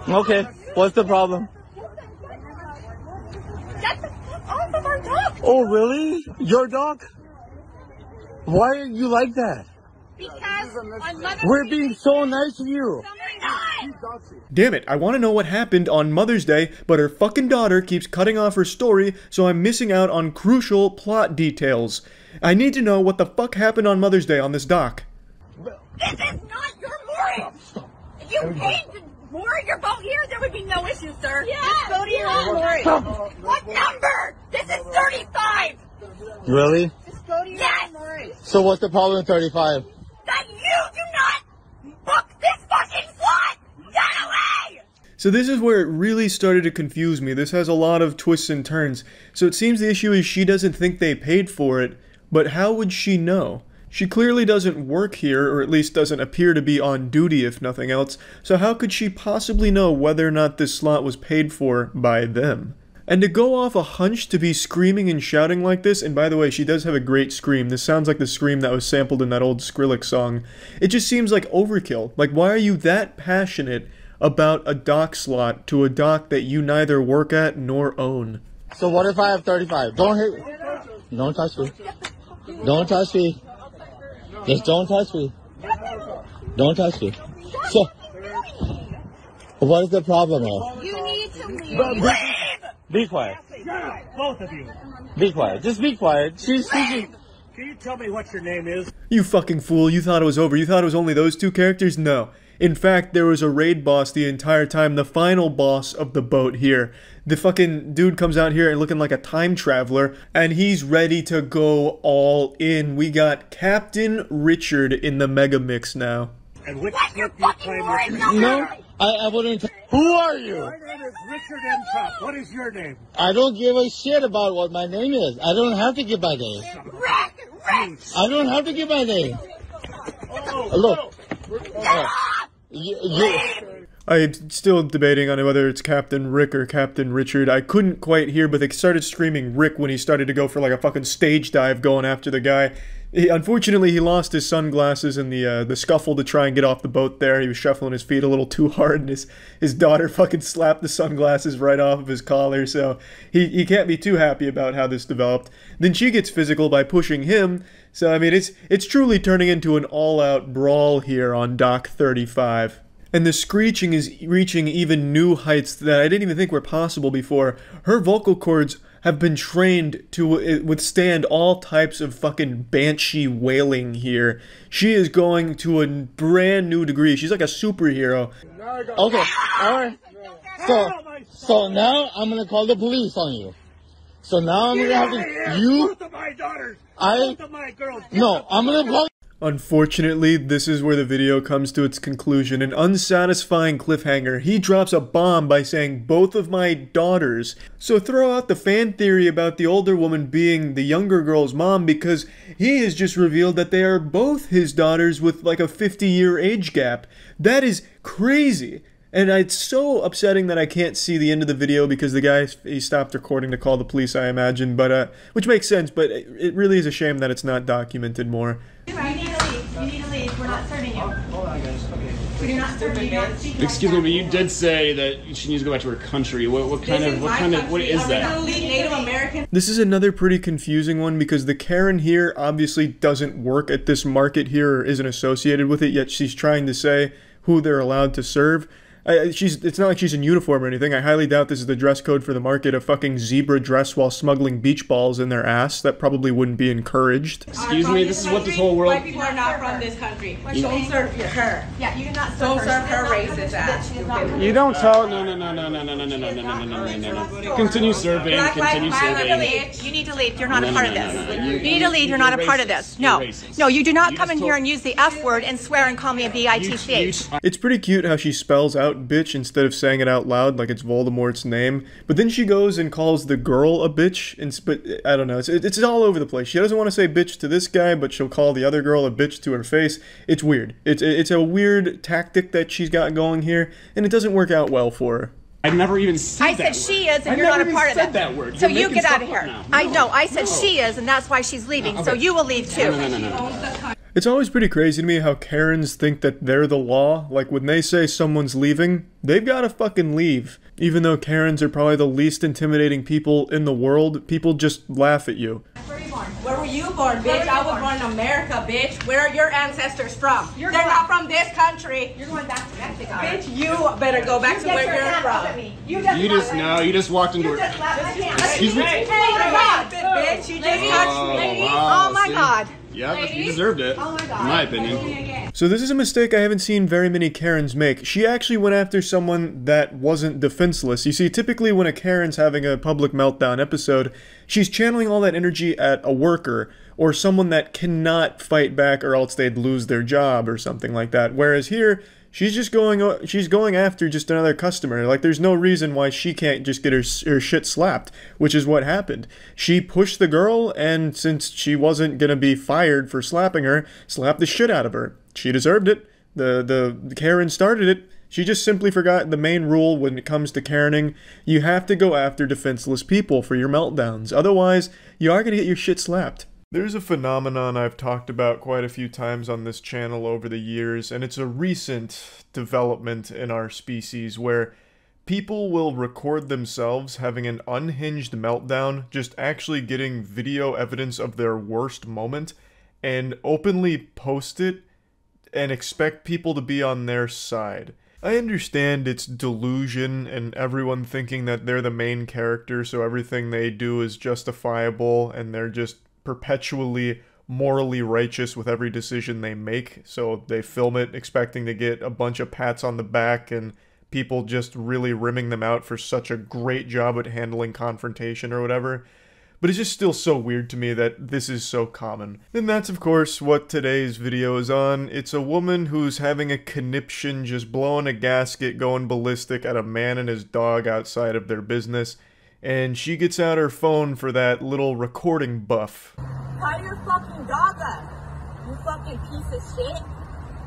Okay. What's the problem? Get the fuck off of our dock! Oh, really? Your dog? Why are you like that? Because on Mother's We're being so nice to you. Damn it, I want to know what happened on Mother's Day, but her fucking daughter keeps cutting off her story, so I'm missing out on crucial plot details. I need to know what the fuck happened on Mother's Day on this dock. This is not your mooring! If you paid to moor your boat here, there would be no issue, sir. Yeah, just go to your own mooring. What number? This is 35! Really? Just go to your own mooring. So what's the problem with 35? That you do not book this fucking slot! Get away! So this is where it really started to confuse me. This has a lot of twists and turns. So it seems the issue is she doesn't think they paid for it, but how would she know? She clearly doesn't work here, or at least doesn't appear to be on duty if nothing else, so how could she possibly know whether or not this slot was paid for by them? And to go off a hunch to be screaming and shouting like this, and by the way, she does have a great scream. This sounds like the scream that was sampled in that old Skrillex song. It just seems like overkill. Like, why are you that passionate about a dock slot to a dock that you neither work at nor own? So what if I have 35? Don't hit. Don't touch me. Don't touch me. Just don't touch me. Don't touch me. So, what is the problem now? You need to leave. Be quiet. Both of you. Be quiet. Just be quiet. She's speaking. Can you tell me what your name is? You fucking fool, you thought it was over. You thought it was only those two characters? No. In fact, there was a raid boss the entire time, the final boss of the boat here. The fucking dude comes out here and looking like a time traveler, and he's ready to go all in. We got Captain Richard in the mega mix now. And which slip you claim your name? No, I wouldn't. Who are you? My name is Richard M. Trump. What is your name? I don't give a shit about what my name is. I don't have to give my name. I don't have to give my name. Look. I'm still debating on whether it's Captain Rick or Captain Richard. I couldn't quite hear, but they started screaming Rick when he started to go for like a fucking stage dive going after the guy. Unfortunately, he lost his sunglasses in the scuffle to try and get off the boat there. He was shuffling his feet a little too hard, and his daughter fucking slapped the sunglasses right off of his collar, so he can't be too happy about how this developed. Then she gets physical by pushing him, so I mean, it's truly turning into an all-out brawl here on Dock 35. And the screeching is reaching even new heights that I didn't even think were possible before. Her vocal cords have been trained to withstand all types of fucking banshee wailing here. She is going to a brand new degree. She's like a superhero. Okay, alright. So now I'm gonna call the police on you. So now I'm gonna have to. Both of my daughters. Both of my girls. No, I'm gonna call. Unfortunately, this is where the video comes to its conclusion. An unsatisfying cliffhanger. He drops a bomb by saying, both of my daughters. So throw out the fan theory about the older woman being the younger girl's mom, because he has just revealed that they are both his daughters with like a 50-year age gap. That is crazy. And it's so upsetting that I can't see the end of the video because the guy, he stopped recording to call the police, I imagine, but which makes sense, but it really is a shame that it's not documented more. You need to leave. You need to leave. We're not serving you. Hold on, guys. Okay. We do not serve you. Excuse me, but you did say that she needs to go back to her country. What is that? Native American. This is another pretty confusing one because the Karen here obviously doesn't work at this market here or isn't associated with it, yet she's trying to say who they're allowed to serve. It's not like she's in uniform or anything. I highly doubt this is the dress code for the market, a fucking zebra dress while smuggling beach balls in their ass. That probably wouldn't be encouraged. Excuse me, this is what this whole world... White people are not from this country. Don't serve her. Yeah, you cannot serve her racist ass. You don't tell... No. Continue serving, continue serving. You need to leave. You're not a part of this. You need to leave. You're not a part of this. No. No, you do not come in here and use the F word and swear and call me a B-I-T-C-H. It's pretty cute how she spells out bitch instead of saying it out loud like it's Voldemort's name. But then she goes and calls the girl a bitch. But I don't know. It's all over the place. She doesn't want to say bitch to this guy, but she'll call the other girl a bitch to her face. It's weird. It's a weird tactic that she's got going here, and it doesn't work out well for her. I've never even said that word. I said she is, and you're not a part of it. That word. So you get out of here. I know. I said she is, and that's why she's leaving. So you will leave too. No. It's always pretty crazy to me how Karens think that they're the law. Like, when they say someone's leaving, they've got to fucking leave. Even though Karens are probably the least intimidating people in the world, people just laugh at you. Where were you born, bitch? I was born in America, bitch. Where are your ancestors from? They're not from this country. You're going back to Mexico. Bitch, you better go back to where you're from. You just walked into her. Excuse me? Hey, God, bitch, you just touched me. Wow, Oh my God. Yeah, you deserved it, Oh my God. in my opinion. So this is a mistake I haven't seen very many Karens make. She actually went after someone that wasn't defenseless. You see, typically when a Karen's having a public meltdown episode, she's channeling all that energy at a worker or someone that cannot fight back or else they'd lose their job or something like that. Whereas here, she's going after just another customer. Like, there's no reason why she can't just get her shit slapped, which is what happened. She pushed the girl, and since she wasn't gonna be fired for slapping her, slapped the shit out of her. She deserved it. The Karen started it. She just simply forgot the main rule when it comes to Karening. You have to go after defenseless people for your meltdowns. Otherwise, you are gonna get your shit slapped. There's a phenomenon I've talked about quite a few times on this channel over the years, and it's a recent development in our species where people will record themselves having an unhinged meltdown, just actually getting video evidence of their worst moment, and openly post it and expect people to be on their side. I understand it's delusion and everyone thinking that they're the main character, so everything they do is justifiable and they're just perpetually morally righteous with every decision they make, so they film it expecting to get a bunch of pats on the back and people just really rimming them out for such a great job at handling confrontation or whatever. But it's just still so weird to me that this is so common. And that's of course what today's video is on. It's a woman who's having a conniption, just blowing a gasket, going ballistic at a man and his dog outside of their business. And she gets out her phone for that little recording buff. Tie your fucking dog up, you fucking piece of shit.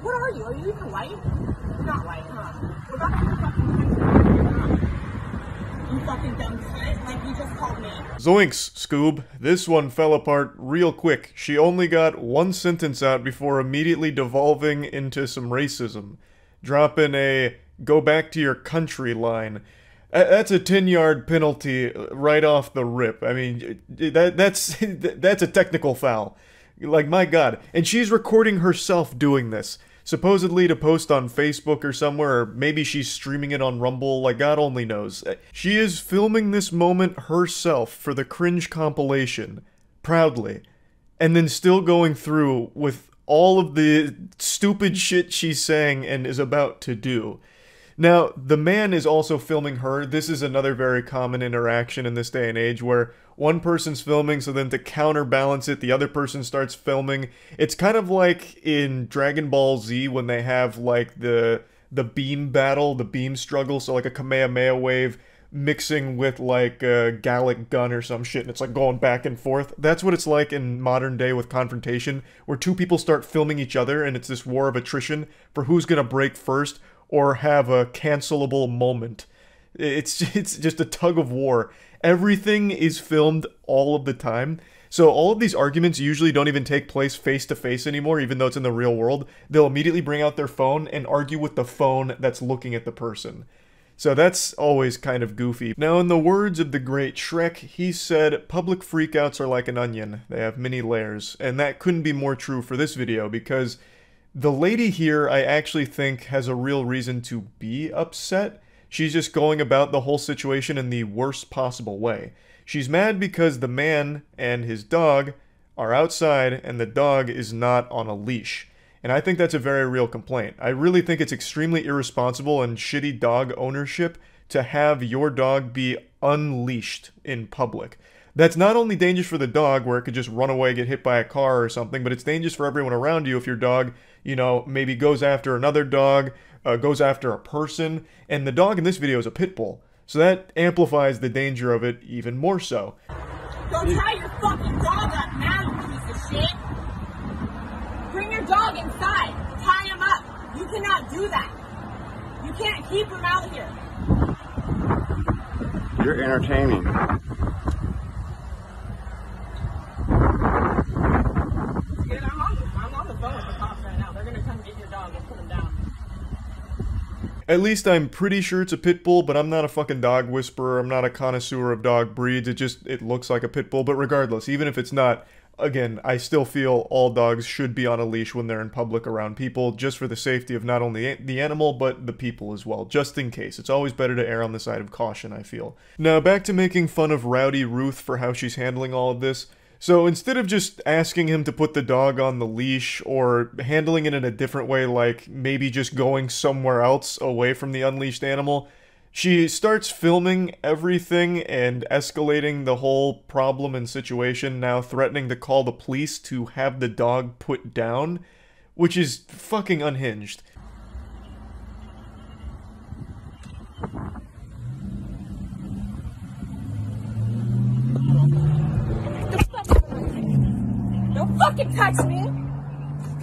What are you? Are you even white? You're not white, huh? We're back to your fucking country. You fucking dumb shit, like you just called me. Zoinks, Scoob. This one fell apart real quick. She only got one sentence out before immediately devolving into some racism. Dropping a "go back to your country" line. That's a 10-yard penalty right off the rip. I mean, that's a technical foul. Like, my God. And she's recording herself doing this. Supposedly to post on Facebook or somewhere, or maybe she's streaming it on Rumble, like God only knows. She is filming this moment herself for the cringe compilation, proudly, and then still going through with all of the stupid shit she's saying and is about to do. Now, the man is also filming her. This is another very common interaction in this day and age where one person's filming, so then to counterbalance it, the other person starts filming. It's kind of like in Dragon Ball Z when they have like the beam battle, the beam struggle, so like a Kamehameha wave mixing with like a Gallic gun or some shit, and it's like going back and forth. That's what it's like in modern day with confrontation, where two people start filming each other and it's this war of attrition for who's gonna break first or have a cancelable moment. It's just a tug of war. Everything is filmed all of the time. So all of these arguments usually don't even take place face to face anymore, even though it's in the real world. They'll immediately bring out their phone and argue with the phone that's looking at the person. So that's always kind of goofy. Now, in the words of the great Shrek, he said, "Public freakouts are like an onion. They have many layers." And that couldn't be more true for this video, because The lady here, I actually think, has a real reason to be upset. She's just going about the whole situation in the worst possible way. She's mad because the man and his dog are outside and the dog is not on a leash. And I think that's a very real complaint. I really think it's extremely irresponsible and shitty dog ownership to have your dog be unleashed in public. That's not only dangerous for the dog, where it could just run away, get hit by a car or something, but it's dangerous for everyone around you if your dog, you know, maybe goes after another dog, goes after a person, and the dog in this video is a pit bull. So that amplifies the danger of it even more so. Don't tie your fucking dog up now, you piece of shit. Bring your dog inside. Tie him up. You cannot do that. You can't keep him out here. You're entertaining. Dude, I'm on the phone with the cops right now. They're gonna come get your dog and put him down. At least I'm pretty sure it's a pit bull, but I'm not a fucking dog whisperer. I'm not a connoisseur of dog breeds. It looks like a pit bull. But regardless, even if it's not, again, I still feel all dogs should be on a leash when they're in public around people, just for the safety of not only the animal, but the people as well, just in case. It's always better to err on the side of caution, I feel. Now, back to making fun of Rowdy Ruth for how she's handling all of this. So instead of just asking him to put the dog on the leash or handling it in a different way, like maybe just going somewhere else away from the unleashed animal, she starts filming everything and escalating the whole problem and situation, now threatening to call the police to have the dog put down, which is fucking unhinged. Don't fucking touch me,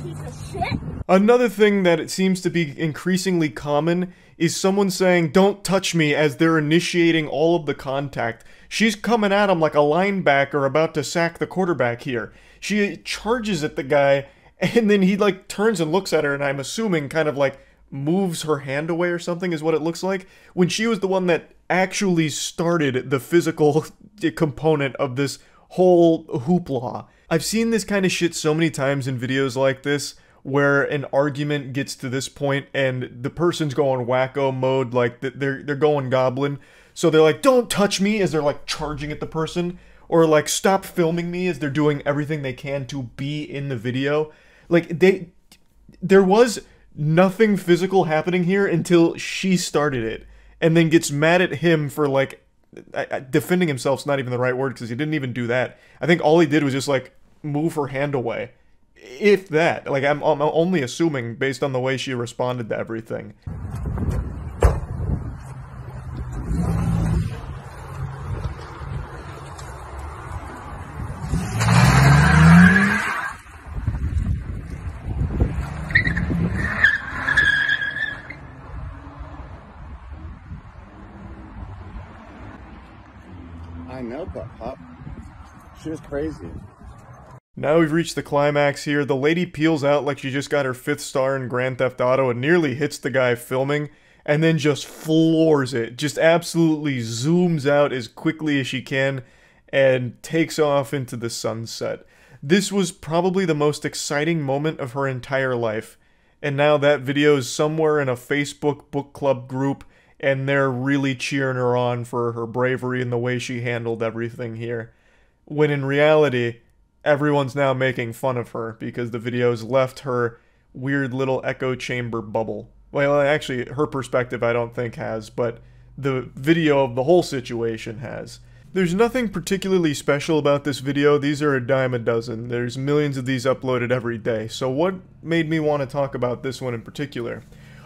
piece of shit. Another thing that it seems to be increasingly common is someone saying, "Don't touch me," as they're initiating all of the contact. She's coming at him like a linebacker about to sack the quarterback here. She charges at the guy, and then he like turns and looks at her, and I'm assuming kind of like moves her hand away or something is what it looks like, when she was the one that actually started the physical component of this whole hoopla. I've seen this kind of shit so many times in videos like this, where an argument gets to this point and the person's going wacko mode, like they're going goblin. So they're like, "Don't touch me," as they're like charging at the person, or like, "Stop filming me," as they're doing everything they can to be in the video. Like there was nothing physical happening here until she started it, and then gets mad at him for like defending himself's not even the right word, because he didn't even do that. I think all he did was just like move her hand away, if that. Like I'm only assuming based on the way she responded to everything. I know, but Pop, she was crazy. Now we've reached the climax here. The lady peels out like she just got her 5th star in Grand Theft Auto and nearly hits the guy filming, and then just floors it. Just absolutely zooms out as quickly as she can and takes off into the sunset. This was probably the most exciting moment of her entire life. And now that video is somewhere in a Facebook book club group, and they're really cheering her on for her bravery and the way she handled everything here. When in reality, everyone's now making fun of her because the video's left her weird little echo chamber bubble. Well, actually, her perspective I don't think has, but the video of the whole situation has. There's nothing particularly special about this video. These are a dime a dozen. There's millions of these uploaded every day. So what made me want to talk about this one in particular?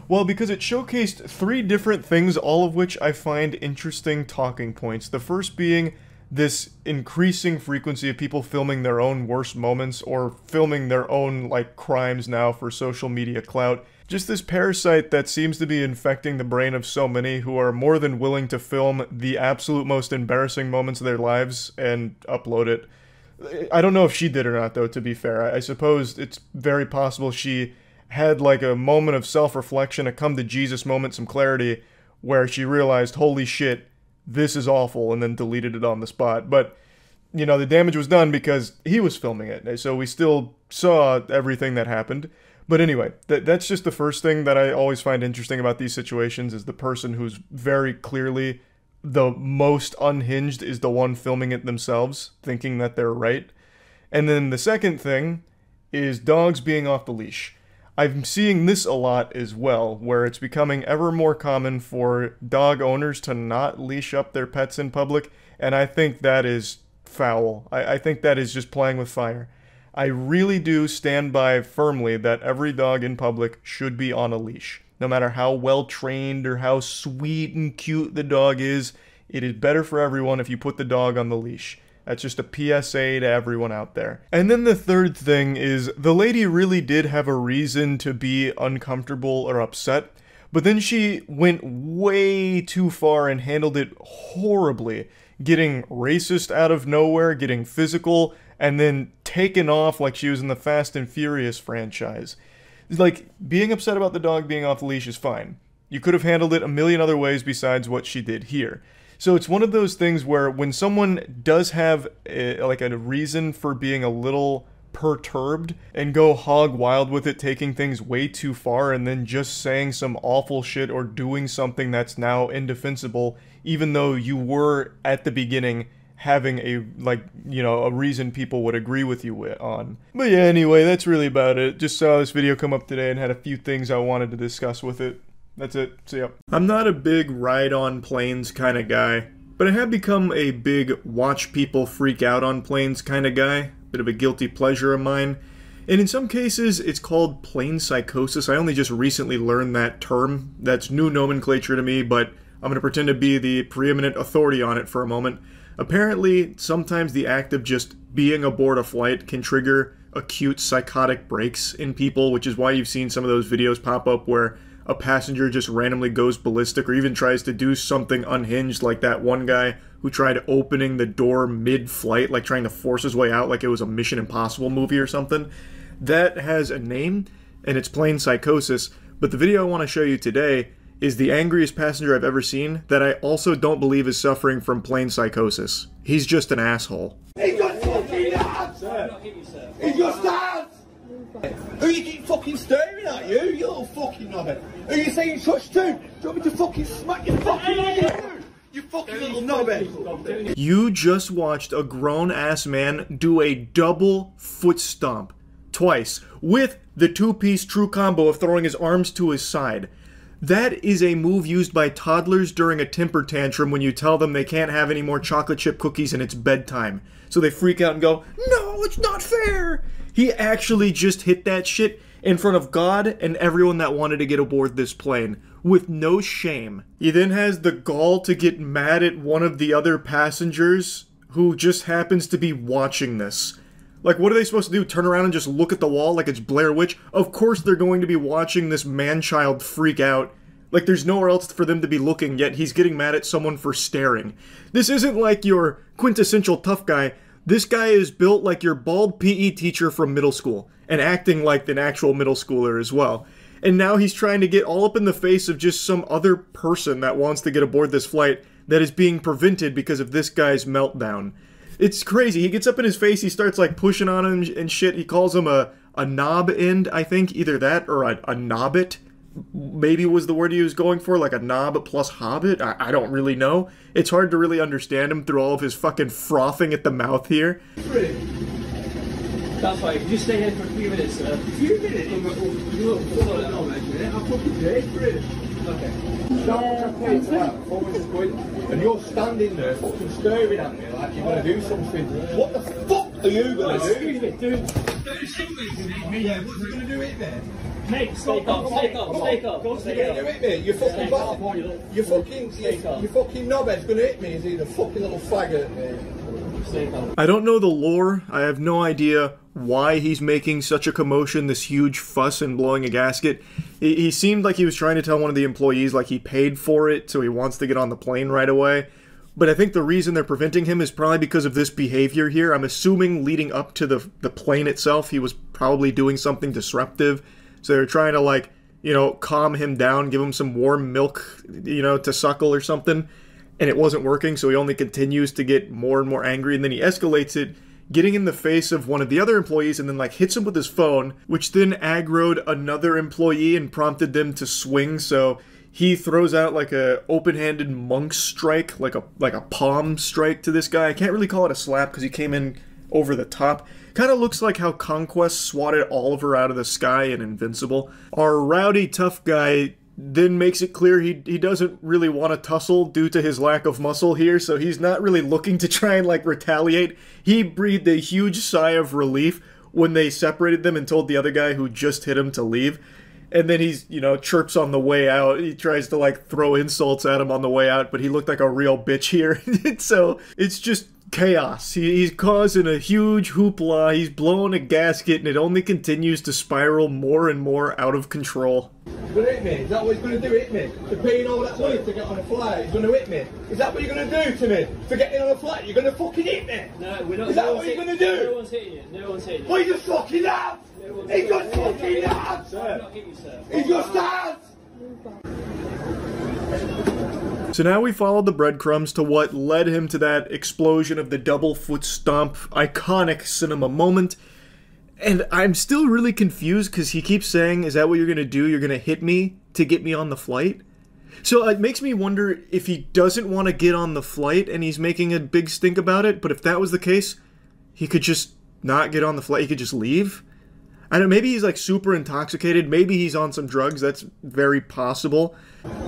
Well, because it showcased 3 different things, all of which I find interesting talking points. The first being this increasing frequency of people filming their own worst moments, or filming their own, like, crimes now for social media clout. Just this parasite that seems to be infecting the brain of so many who are more than willing to film the absolute most embarrassing moments of their lives and upload it. I don't know if she did or not, though, to be fair. I suppose it's very possible she had, like, a moment of self-reflection, a come-to-Jesus moment, some clarity, where she realized, holy shit, this is awful, and then deleted it on the spot. But, you know, the damage was done because he was filming it, so we still saw everything that happened. But anyway, that's just the first thing that I always find interesting about these situations, is the person who's very clearly the most unhinged is the one filming it themselves, thinking that they're right. And then the second thing is dogs being off the leash. I'm seeing this a lot as well, where it's becoming ever more common for dog owners to not leash up their pets in public, and I think that is foul. I think that is just playing with fire. I really do stand by firmly that every dog in public should be on a leash. No matter how well trained or how sweet and cute the dog is, it is better for everyone if you put the dog on the leash. That's just a PSA to everyone out there. And then the third thing is, the lady really did have a reason to be uncomfortable or upset, but then she went way too far and handled it horribly, getting racist out of nowhere, getting physical, and then taken off like she was in the Fast and Furious franchise. Like, being upset about the dog being off the leash is fine. You could have handled it a million other ways besides what she did here. So it's one of those things where when someone does have a reason for being a little perturbed and go hog wild with it, taking things way too far and then just saying some awful shit or doing something that's now indefensible, even though you were at the beginning having a reason people would agree with you on. But yeah, anyway, that's really about it. Just saw this video come up today and had a few things I wanted to discuss with it. That's it. See ya. I'm not a big ride on planes kind of guy, but I have become a big watch people freak out on planes kind of guy. Bit of a guilty pleasure of mine. And in some cases, it's called plane psychosis. I only just recently learned that term. That's new nomenclature to me, but I'm going to pretend to be the preeminent authority on it for a moment. Apparently, sometimes the act of just being aboard a flight can trigger acute psychotic breaks in people, which is why you've seen some of those videos pop up where a passenger just randomly goes ballistic or even tries to do something unhinged, like that one guy who tried opening the door mid-flight, like trying to force his way out like it was a Mission Impossible movie or something. That has a name, and it's plane psychosis, but the video I want to show you today is the angriest passenger I've ever seen that I also don't believe is suffering from plane psychosis. He's just an asshole. He's your fucking ass! He's your stance! Who you keep fucking staring at, you little fucking knobhead? Who you saying shush to? Do you want me to fucking smack your fucking head? You fucking little knobhead! You just watched a grown-ass man do a double foot stomp. Twice. With the two-piece true combo of throwing his arms to his side. That is a move used by toddlers during a temper tantrum when you tell them they can't have any more chocolate chip cookies and it's bedtime. So they freak out and go, "No, it's not fair!" He actually just hit that shit in front of God and everyone that wanted to get aboard this plane, with no shame. He then has the gall to get mad at one of the other passengers who just happens to be watching this. Like, what are they supposed to do? Turn around and just look at the wall like it's Blair Witch? Of course they're going to be watching this man-child freak out. Like, there's nowhere else for them to be looking, yet he's getting mad at someone for staring. This isn't like your quintessential tough guy. This guy is built like your bald PE teacher from middle school, and acting like an actual middle schooler as well. And now he's trying to get all up in the face of just some other person that wants to get aboard this flight that is being prevented because of this guy's meltdown. It's crazy. He gets up in his face, he starts like pushing on him and shit. He calls him a knob end, I think. Either that or a knobbit, maybe was the word he was going for, like a knob plus hobbit. I don't really know. It's hard to really understand him through all of his fucking frothing at the mouth here. That's fine. Just stay here for a few minutes, sir. A few minutes? I'm fucking dead for it. Okay. And you're standing there fucking staring at me like you're going to do something. What the fuck are you going to do? Excuse me, dude. Do something. Yeah, what are you going to do it there? Mate, stay calm, stay calm, stay calm. You're going to hit me. You fucking bastard. You fucking knobhead's going to hit me. Is he the fucking little faggot? I don't know the lore. I have no idea why he's making such a commotion, this huge fuss and blowing a gasket. He seemed like he was trying to tell one of the employees like he paid for it, so he wants to get on the plane right away. But I think the reason they're preventing him is probably because of this behavior here. I'm assuming leading up to the plane itself, he was probably doing something disruptive. So they're trying to, like, you know, calm him down, give him some warm milk, you know, to suckle or something. And it wasn't working, so he only continues to get more and more angry, and then he escalates it getting in the face of one of the other employees and then like hits him with his phone, which then aggroed another employee and prompted them to swing. So he throws out like a open-handed monk strike, like a palm strike to this guy. I can't really call it a slap because he came in over the top. Kind of looks like how Conquest swatted Oliver out of the sky in Invincible. Our rowdy tough guy then makes it clear he doesn't really want to tussle due to his lack of muscle here, so he's not really looking to try and like retaliate. He breathed a huge sigh of relief when they separated them and told the other guy who just hit him to leave. And then he's, you know, chirps on the way out. He tries to like throw insults at him on the way out, but he looked like a real bitch here. So it's just chaos. He's causing a huge hoopla. He's blowing a gasket, and it only continues to spiral more and more out of control. He's going to hit me? Is that what he's going to do, hit me? For paying all that money to get on a flight, he's going to hit me? Is that what you're going to do to me? For getting on a flight, you're going to fucking hit me? No, we're not. Is that what you're going to do? No one's hitting you. No one's hitting you. Well, he's just fucking out! He's just fucking out! I'm not hitting you, sir. He's just out! So now we followed the breadcrumbs to what led him to that explosion of the double foot stomp, iconic cinema moment. And I'm still really confused because he keeps saying, is that what you're going to do? You're going to hit me to get me on the flight? So it makes me wonder if he doesn't want to get on the flight and he's making a big stink about it. But if that was the case, he could just not get on the flight. He could just leave. I don't know, maybe he's like super intoxicated. Maybe he's on some drugs. That's very possible.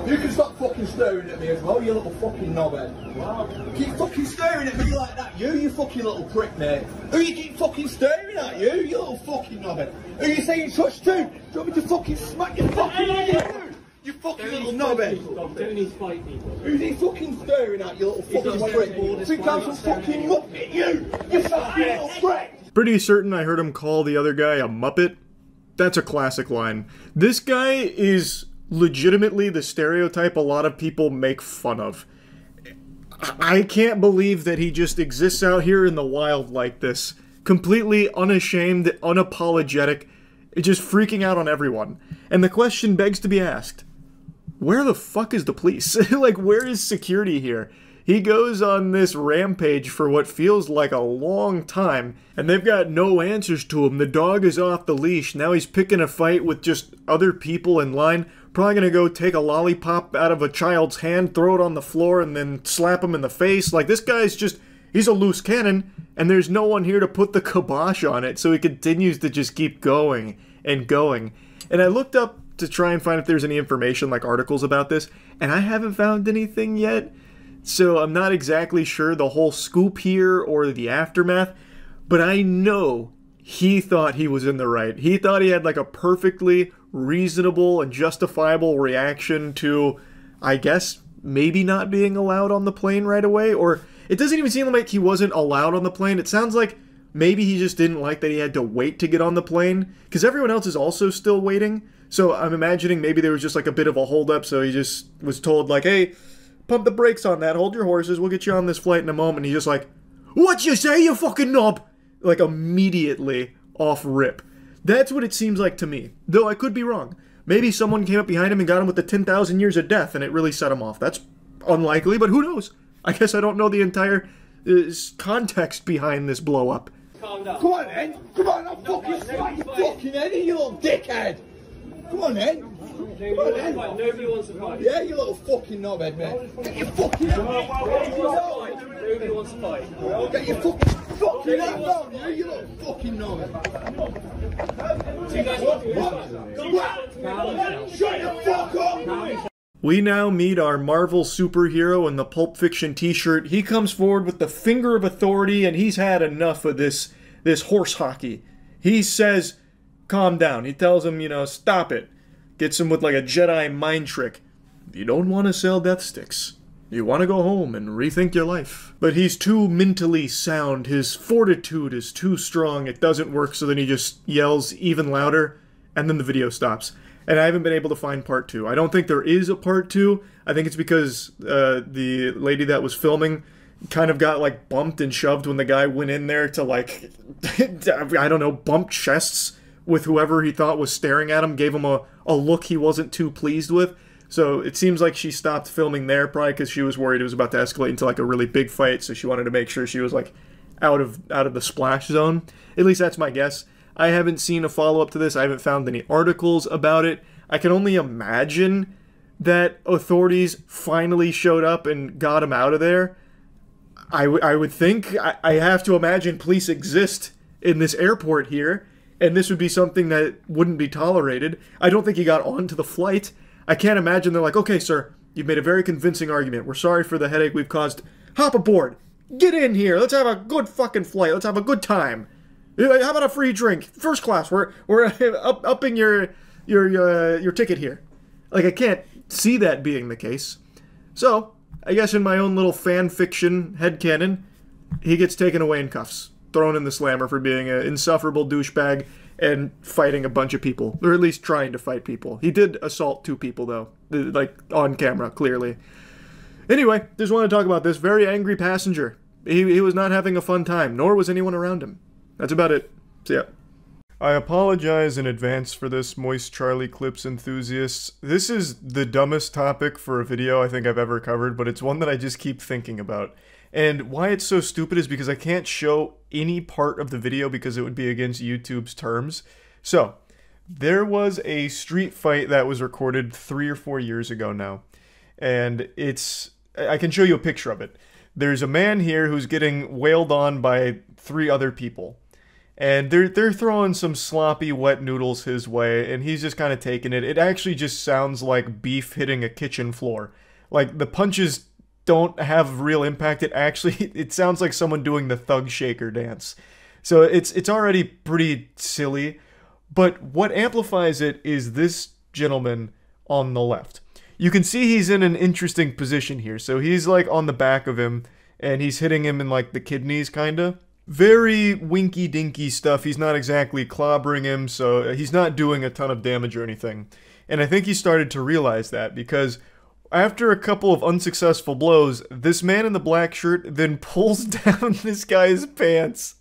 You can stop fucking staring at me as well, you little fucking knobhead. Keep fucking staring at me like that, you fucking little prick, mate. Who you keep fucking staring at, you little fucking knobhead? Who you saying touch to? Do you want me to fucking smack your fucking head? You fucking little knobhead. Don't need to fight people. Who's he fucking staring at, you little fucking prick? Think I'm some fucking muppet, you fucking little prick. Pretty certain I heard him call the other guy a muppet. That's a classic line. This guy is legitimately the stereotype a lot of people make fun of. I can't believe that he just exists out here in the wild like this. Completely unashamed, unapologetic, just freaking out on everyone. And the question begs to be asked, where the fuck is the police? Like, where is security here? He goes on this rampage for what feels like a long time, and they've got no answers to him. The dog is off the leash. Now he's picking a fight with just other people in line. Probably gonna go take a lollipop out of a child's hand, throw it on the floor, and then slap him in the face. Like, this guy's just, he's a loose cannon, and there's no one here to put the kibosh on it, so he continues to just keep going and going. And I looked up to try and find if there's any information, like articles about this, and I haven't found anything yet. So I'm not exactly sure the whole scoop here or the aftermath, but I know he thought he was in the right. He thought he had like a perfectly reasonable and justifiable reaction to, I guess, maybe not being allowed on the plane right away. Or it doesn't even seem like he wasn't allowed on the plane. It sounds like maybe he just didn't like that he had to wait to get on the plane, because everyone else is also still waiting. So I'm imagining maybe there was just like a bit of a holdup, so he just was told like, hey, pump the brakes on that, hold your horses, we'll get you on this flight in a moment. He's just like, what you say, you fucking knob? Like, immediately off rip. That's what it seems like to me. Though I could be wrong. Maybe someone came up behind him and got him with the 10,000 years of death and it really set him off. That's unlikely, but who knows? I guess I don't know the entire context behind this blow up. Calm down. Come on, then. Come on, I'll fucking smack your fucking head, you little dickhead. Come on, then. Come on, then. Nobody wants to fight. Yeah, you little fucking knobhead, mate. Get your fucking head. Nobody wants to fight. Get your fucking head down, you little fucking knobhead. So you guys want to shut the fuck up. We now meet our Marvel superhero in the Pulp Fiction t-shirt. He comes forward with the finger of authority, and he's had enough of this horse hockey. He says, calm down. He tells him, you know, stop it. Gets him with like a Jedi mind trick. You don't want to sell death sticks. You want to go home and rethink your life. But he's too mentally sound. His fortitude is too strong. It doesn't work, so then he just yells even louder, and then the video stops. And I haven't been able to find part 2. I don't think there is a part 2. I think it's because the lady that was filming kind of got like bumped and shoved when the guy went in there to like, I don't know, bump chests with whoever he thought was staring at him, gave him a look he wasn't too pleased with. So it seems like she stopped filming there, probably because she was worried it was about to escalate into like a really big fight, so she wanted to make sure she was like out of the splash zone. At least that's my guess. I haven't seen a follow-up to this. I haven't found any articles about it. I can only imagine that authorities finally showed up and got him out of there. I would think, I have to imagine police exist in this airport here, and this would be something that wouldn't be tolerated. I don't think he got onto the flight. I can't imagine they're like, okay, sir, you've made a very convincing argument. We're sorry for the headache we've caused. Hop aboard. Get in here. Let's have a good fucking flight. Let's have a good time. How about a free drink? First class. We're upping your ticket here. Like, I can't see that being the case. So, I guess in my own little fan fiction headcanon, he gets taken away in cuffs, thrown in the slammer for being an insufferable douchebag and fighting a bunch of people, or at least trying to fight people. He did assault 2 people, though, like, on camera, clearly. Anyway, just want to talk about this very angry passenger. He was not having a fun time, nor was anyone around him. That's about it. See ya. I apologize in advance for this, Moist Charlie Clips enthusiasts. This is the dumbest topic for a video I think I've ever covered, but it's one that I just keep thinking about. And why it's so stupid is because I can't show any part of the video because it would be against YouTube's terms. So, there was a street fight that was recorded 3 or 4 years ago now. And I can show you a picture of it. There's a man here who's getting wailed on by 3 other people. And they're throwing some sloppy wet noodles his way, and he's just kind of taking it. It actually just sounds like beef hitting a kitchen floor. Like, the punches don't have real impact. It sounds like someone doing the thug shaker dance. So it's already pretty silly. But what amplifies it is this gentleman on the left. You can see he's in an interesting position here. So he's like on the back of him, and he's hitting him in like the kidneys, kinda. Very winky-dinky stuff. He's not exactly clobbering him, so he's not doing a ton of damage or anything. And I think he started to realize that, because after a couple of unsuccessful blows, this man in the black shirt then pulls down this guy's pants.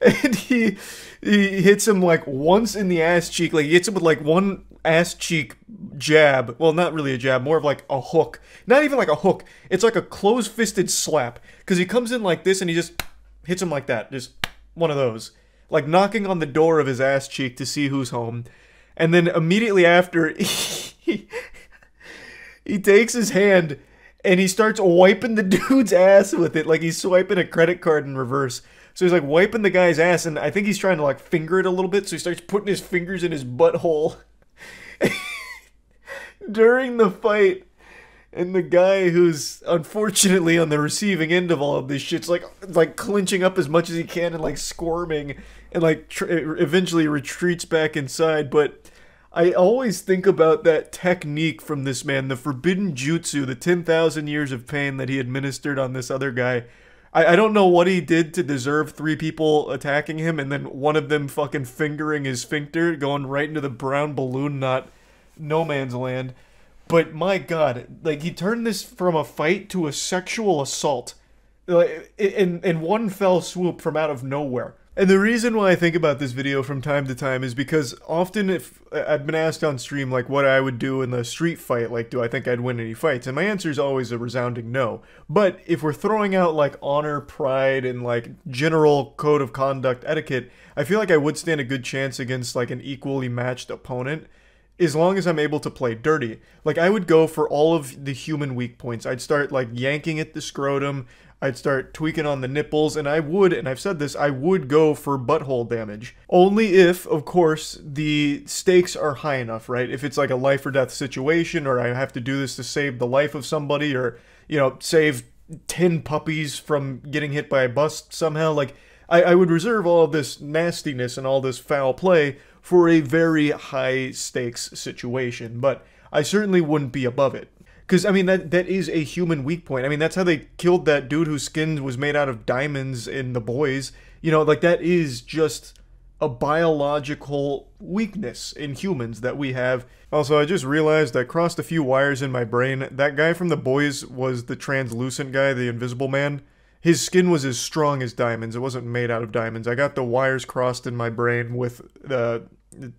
And he hits him like once in the ass cheek. Like, he hits him with like one ass cheek jab. Well, not really a jab, more of like a hook. Not even like a hook. It's like a closed-fisted slap. Because he comes in like this and he just hits him like that. Just one of those. Like knocking on the door of his ass cheek to see who's home. And then immediately after, he takes his hand and he starts wiping the dude's ass with it. Like he's swiping a credit card in reverse. So he's like wiping the guy's ass, and I think he's trying to like finger it a little bit. So he starts putting his fingers in his butthole during the fight. And the guy who's unfortunately on the receiving end of all of this shit's like clenching up as much as he can and like squirming and like eventually retreats back inside. But I always think about that technique from this man, the forbidden jutsu, the 10,000 years of pain that he administered on this other guy. I don't know what he did to deserve 3 people attacking him and then one of them fucking fingering his sphincter, going right into the brown balloon knot, no man's land. But my God, like, he turned this from a fight to a sexual assault, like, in one fell swoop from out of nowhere. And the reason why I think about this video from time to time is because often if I've been asked on stream, like, what I would do in the street fight, like, do I think I'd win any fights? And my answer is always a resounding no. But if we're throwing out, like, honor, pride, and, like, general code of conduct etiquette, I feel like I would stand a good chance against, like, an equally matched opponent, as long as I'm able to play dirty. Like, I would go for all of the human weak points. I'd start, like, yanking at the scrotum. I'd start tweaking on the nipples. And I would, and I've said this, I would go for butthole damage. Only if, of course, the stakes are high enough, right? If it's, like, a life or death situation, or I have to do this to save the life of somebody, or, you know, save 10 puppies from getting hit by a bus somehow. Like, I would reserve all of this nastiness and all this foul play for a very high stakes situation, but I certainly wouldn't be above it. Because, I mean, that is a human weak point. I mean, that's how they killed that dude whose skin was made out of diamonds in The Boys. You know, like, that is just a biological weakness in humans that we have. Also, I just realized I crossed a few wires in my brain. That guy from The Boys was the translucent guy, the invisible man. His skin was as strong as diamonds. It wasn't made out of diamonds. I got the wires crossed in my brain with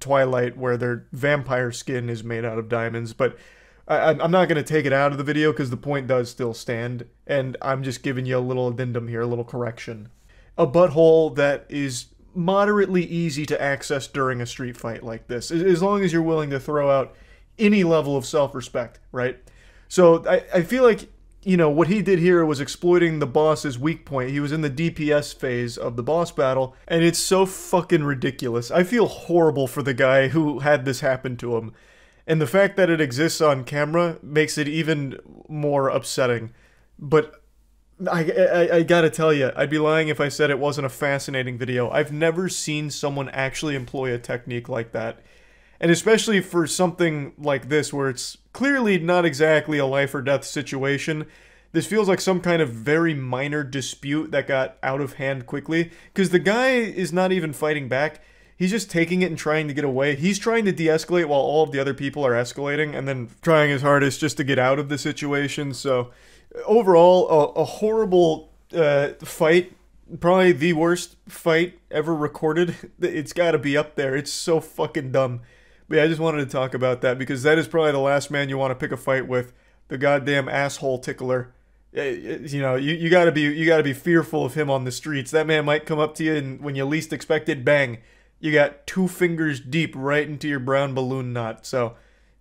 Twilight, where their vampire skin is made out of diamonds. But I'm not going to take it out of the video because the point does still stand. And I'm just giving you a little addendum here, a little correction. a butthole that is moderately easy to access during a street fight like this, as long as you're willing to throw out any level of self-respect, right? So I feel like, you know, what he did here was exploiting the boss's weak point. He was in the DPS phase of the boss battle, and it's so fucking ridiculous. I feel horrible for the guy who had this happen to him. And the fact that it exists on camera makes it even more upsetting. But I gotta tell you, I'd be lying if I said it wasn't a fascinating video. I've never seen someone actually employ a technique like that. And especially for something like this, where it's clearly not exactly a life or death situation, this feels like some kind of very minor dispute that got out of hand quickly. Because the guy is not even fighting back. He's just taking it and trying to get away. He's trying to de-escalate while all of the other people are escalating, and then trying his hardest just to get out of the situation. So, overall, a horrible fight. Probably the worst fight ever recorded. It's gotta be up there. It's so fucking dumb. But yeah, I just wanted to talk about that, because that is probably the last man you want to pick a fight with. The goddamn asshole tickler. You know, you gotta be fearful of him on the streets. That man might come up to you, and when you least expect it, bang, you got 2 fingers deep right into your brown balloon knot. So,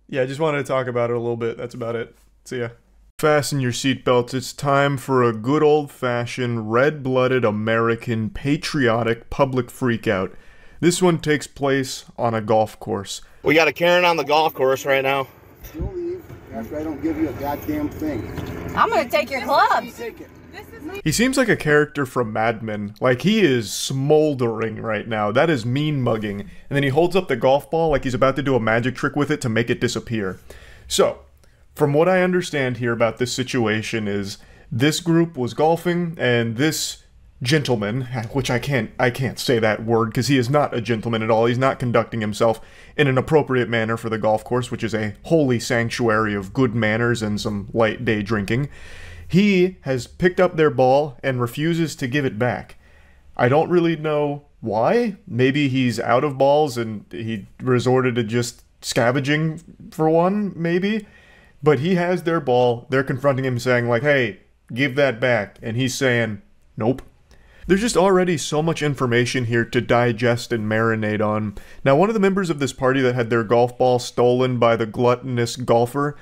yeah, I just wanted to talk about it a little bit. That's about it. See ya. Fasten your seatbelts. It's time for a good old-fashioned, red-blooded, American, patriotic public freakout. This one takes place on a golf course. We got a Karen on the golf course right now. You'll leave after I don't give you a goddamn thing. I'm gonna take your clubs. He seems like a character from Mad Men. Like, he is smoldering right now. That is mean mugging. And then he holds up the golf ball like he's about to do a magic trick with it to make it disappear. So, from what I understand here about this situation is, this group was golfing, and this gentleman, which I can't say that word because he is not a gentleman at all. He's not conducting himself in an appropriate manner for the golf course, which is a holy sanctuary of good manners and some light day drinking. He has picked up their ball and refuses to give it back. I don't really know why. Maybe he's out of balls and he resorted to just scavenging for one, maybe. But he has their ball. They're confronting him saying like, hey, give that back. And he's saying, nope. There's just already so much information here to digest and marinate on. Now, one of the members of this party that had their golf ball stolen by the gluttonous golfer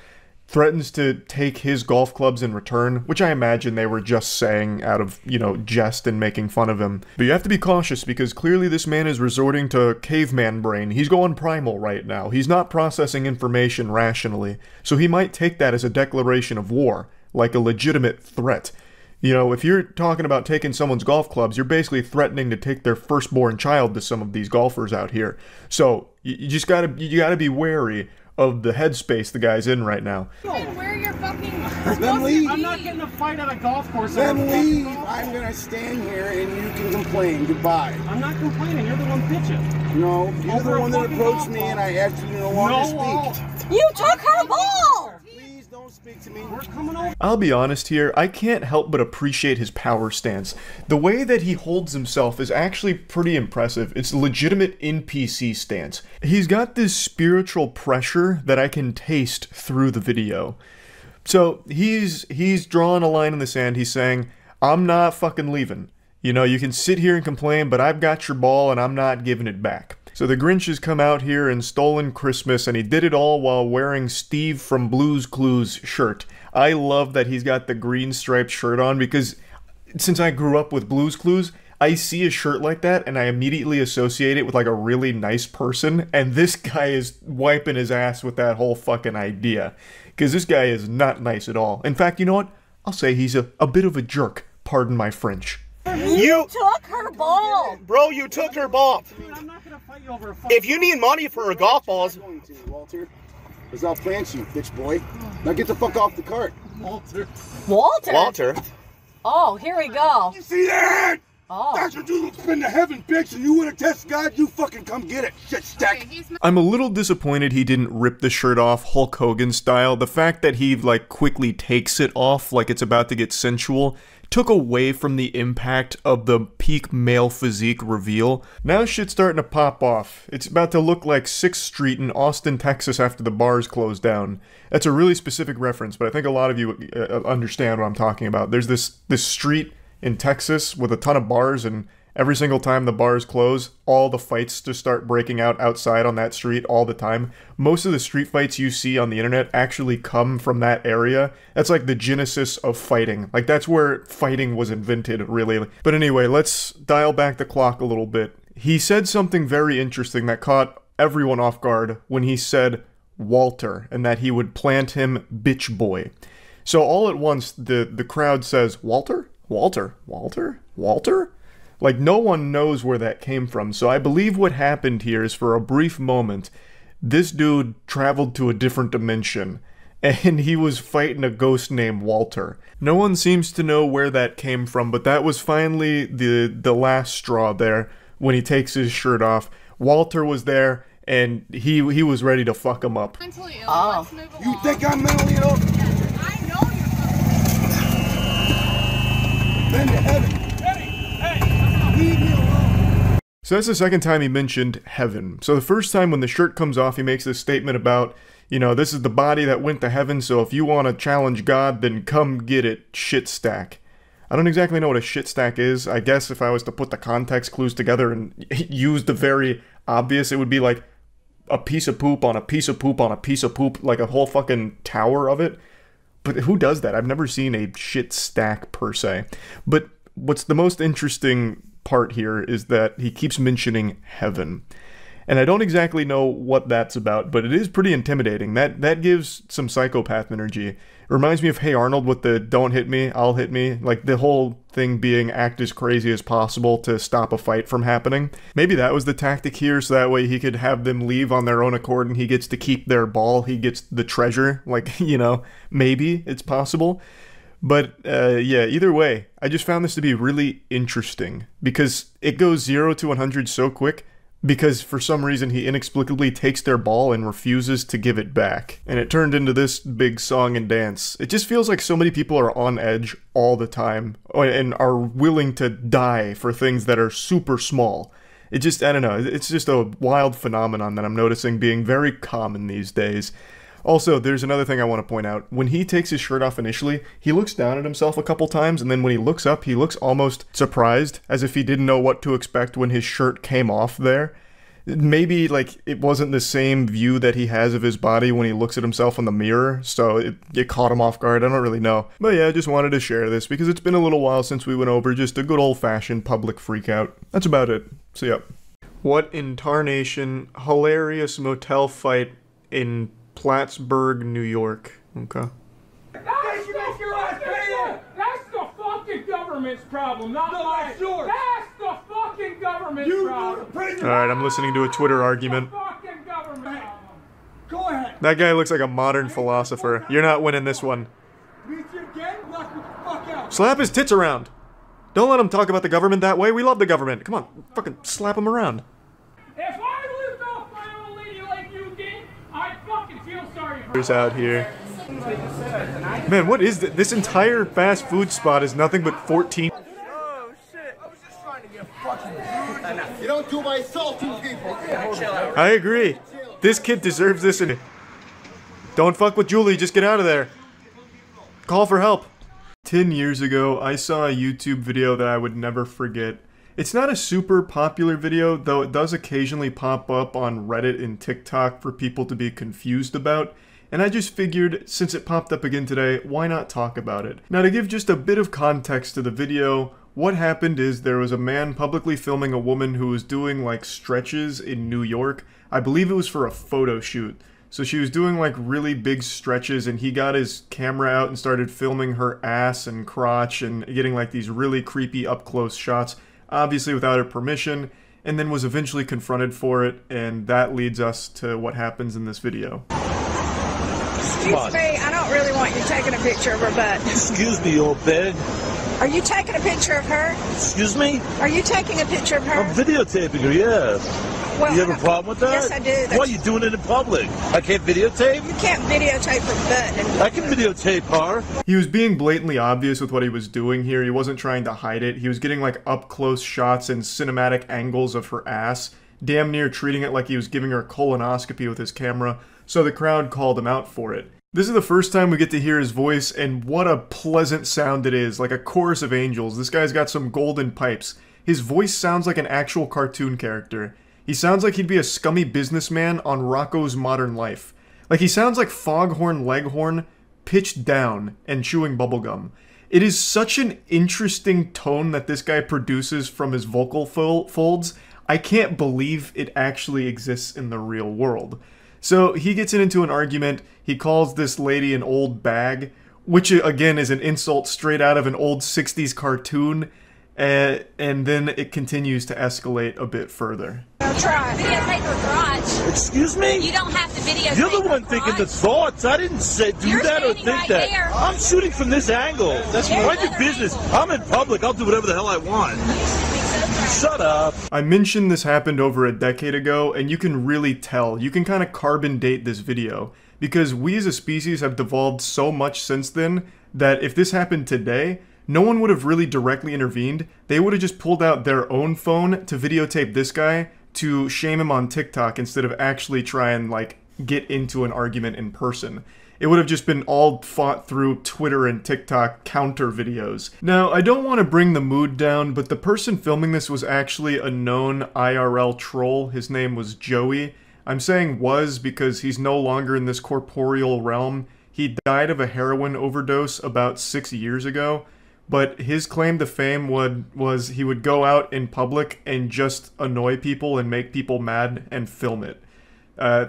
threatens to take his golf clubs in return, which I imagine they were just saying out of, you know, jest and making fun of him. But you have to be cautious because clearly this man is resorting to caveman brain. He's going primal right now. He's not processing information rationally. So he might take that as a declaration of war, like a legitimate threat. You know, if you're talking about taking someone's golf clubs, you're basically threatening to take their firstborn child to some of these golfers out here. So you just gotta be wary of the headspace the guy's in right now. Where you're fucking Then leave. I'm not getting a fight at a golf course. Then leave. I'm gonna stand here and you can complain. Goodbye. I'm not complaining. You're the one bitching. No, you're the one that approached me and I asked you to no longer speak. You took her ball! Please don't speak to me. We're coming over. I'll be honest here, I can't help but appreciate his power stance. The way that he holds himself is actually pretty impressive. It's a legitimate NPC stance. He's got this spiritual pressure that I can taste through the video. So he's drawing a line in the sand. He's saying, I'm not fucking leaving. You know, you can sit here and complain, but I've got your ball and I'm not giving it back. So the Grinch has come out here and stolen Christmas, and he did it all while wearing Steve from Blue's Clues shirt. I love that he's got the green striped shirt on, because since I grew up with Blue's Clues, I see a shirt like that and I immediately associate it with like a really nice person, and this guy is wiping his ass with that whole fucking idea. Because this guy is not nice at all. In fact, you know what? I'll say he's a bit of a jerk, pardon my French. You took her ball! Bro, you took her ball. I'm not gonna fight you over a If you need money for her golf balls... Walter, because I'll plant you, bitch boy. Now get the fuck off the cart. Walter. Walter? Walter. Oh, here we go. You see that? Oh. That's what you spin to heaven, bitch, and you wanna test God, you fucking come get it, shit stack. I'm a little disappointed he didn't rip the shirt off Hulk Hogan style. The fact that he like quickly takes it off like it's about to get sensual took away from the impact of the peak male physique reveal. Now shit's starting to pop off. It's about to look like 6th Street in Austin, Texas after the bars closed down. That's a really specific reference, but I think a lot of you understand what I'm talking about. There's this street in Texas with a ton of bars, and every single time the bars close, all the fights just start breaking out outside on that street all the time. Most of the street fights you see on the internet actually come from that area. That's like the genesis of fighting. Like, that's where fighting was invented, really. But anyway, let's dial back the clock a little bit. He said something very interesting that caught everyone off guard when he said Walter, and that he would plant him bitch boy. So all at once, the crowd says, Walter? Walter? Walter? Walter? Like, no one knows where that came from. So I believe what happened here is, for a brief moment, this dude traveled to a different dimension, and he was fighting a ghost named Walter. No one seems to know where that came from, but that was finally the last straw there, when he takes his shirt off. Walter was there, and he was ready to fuck him up. Mentally ill. Let's move along. You think I'm mentally ill? Yes, I know you're Been to heaven. Leave me alone. So that's the second time he mentioned heaven. So the first time when the shirt comes off, he makes this statement about, you know, this is the body that went to heaven, so if you want to challenge God, then come get it, shit stack. I don't exactly know what a shit stack is. I guess if I was to put the context clues together and use the very obvious, it would be like a piece of poop on a piece of poop on a piece of poop, like a whole fucking tower of it. But who does that? I've never seen a shit stack per se. But what's the most interesting part here is that he keeps mentioning heaven. And I don't exactly know what that's about, but it is pretty intimidating. That gives some psychopath energy. It reminds me of Hey Arnold with the don't hit me, I'll hit me. Like, the whole thing being act as crazy as possible to stop a fight from happening. Maybe that was the tactic here, so that way he could have them leave on their own accord and he gets to keep their ball, he gets the treasure. Like, you know, maybe it's possible. But, yeah, either way, I just found this to be really interesting, because it goes 0 to 100 so quick, because for some reason he inexplicably takes their ball and refuses to give it back. And it turned into this big song and dance. It just feels like so many people are on edge all the time, and are willing to die for things that are super small. It just, I don't know, it's just a wild phenomenon that I'm noticing being very common these days. Also, there's another thing I want to point out. When he takes his shirt off initially, he looks down at himself a couple times, and then when he looks up, he looks almost surprised, as if he didn't know what to expect when his shirt came off there. Maybe, like, it wasn't the same view that he has of his body when he looks at himself in the mirror, so it caught him off guard. I don't really know. But yeah, I just wanted to share this, because it's been a little while since we went over just a good old-fashioned public freakout. That's about it. So yeah. What in tarnation, hilarious motel fight in Plattsburgh, New York. Okay. That's the fucking government's problem, not mine. That's yours. That's the fucking government's problem. Alright, I'm listening to a Twitter argument. Go ahead. That guy looks like a modern philosopher. You're not winning this one. Meet you again, knock me the fuck out. Slap his tits around. Don't let him talk about the government that way. We love the government. Come on, fucking slap him around. If I lived off my old lady like you did, I'd fucking feel sorry for There's out here. Man, what is this? This entire fast food spot is nothing but 14. Oh shit. I was just trying to get fucking rude. You don't do my assaulting people. I agree. This kid deserves this. And don't fuck with Julie. Just get out of there. Call for help. 10 years ago, I saw a YouTube video that I would never forget. It's not a super popular video, though it does occasionally pop up on Reddit and TikTok for people to be confused about. And I just figured, since it popped up again today, why not talk about it? Now, to give just a bit of context to the video, what happened is there was a man publicly filming a woman who was doing like stretches in New York. I believe it was for a photo shoot. So she was doing like really big stretches, and he got his camera out and started filming her ass and crotch and getting like these really creepy up-close shots, obviously without her permission, and then was eventually confronted for it, and that leads us to what happens in this video. Excuse me, I don't really want you taking a picture of her butt. Excuse me, old pig. Are you taking a picture of her? Excuse me? Are you taking a picture of her? I'm videotaping her, yes. Well, you have a problem with that? Yes, I do. Why are you doing it in public? I can't videotape? You can't videotape her butt. I can videotape her. He was being blatantly obvious with what he was doing here. He wasn't trying to hide it. He was getting like up-close shots and cinematic angles of her ass, damn near treating it like he was giving her a colonoscopy with his camera, so the crowd called him out for it. This is the first time we get to hear his voice, and what a pleasant sound it is, like a chorus of angels. This guy's got some golden pipes. His voice sounds like an actual cartoon character. He sounds like he'd be a scummy businessman on Rocco's Modern Life. Like, he sounds like Foghorn Leghorn pitched down and chewing bubblegum. It is such an interesting tone that this guy produces from his vocal folds. I can't believe it actually exists in the real world. So he gets into an argument. He calls this lady an old bag, which again is an insult straight out of an old 60s cartoon. And then it continues to escalate a bit further. Videotape her garage. Excuse me? You don't have to videotape. You're the one thinking the thoughts. I didn't say do that or think right that. there. I'm shooting from this angle. That's mind your business. I'm in public. I'll do whatever the hell I want. Shut up. I mentioned this happened over a decade ago, and you can really tell. You can kind of carbon date this video, because we as a species have devolved so much since then that if this happened today, no one would have really directly intervened. They would have just pulled out their own phone to videotape this guy to shame him on TikTok instead of actually try and, like, get into an argument in person. It would have just been all fought through Twitter and TikTok counter videos. Now, I don't want to bring the mood down, but the person filming this was actually a known IRL troll. His name was Joey. I'm saying was because he's no longer in this corporeal realm. He died of a heroin overdose about 6 years ago. But his claim to fame was he would go out in public and just annoy people and make people mad and film it.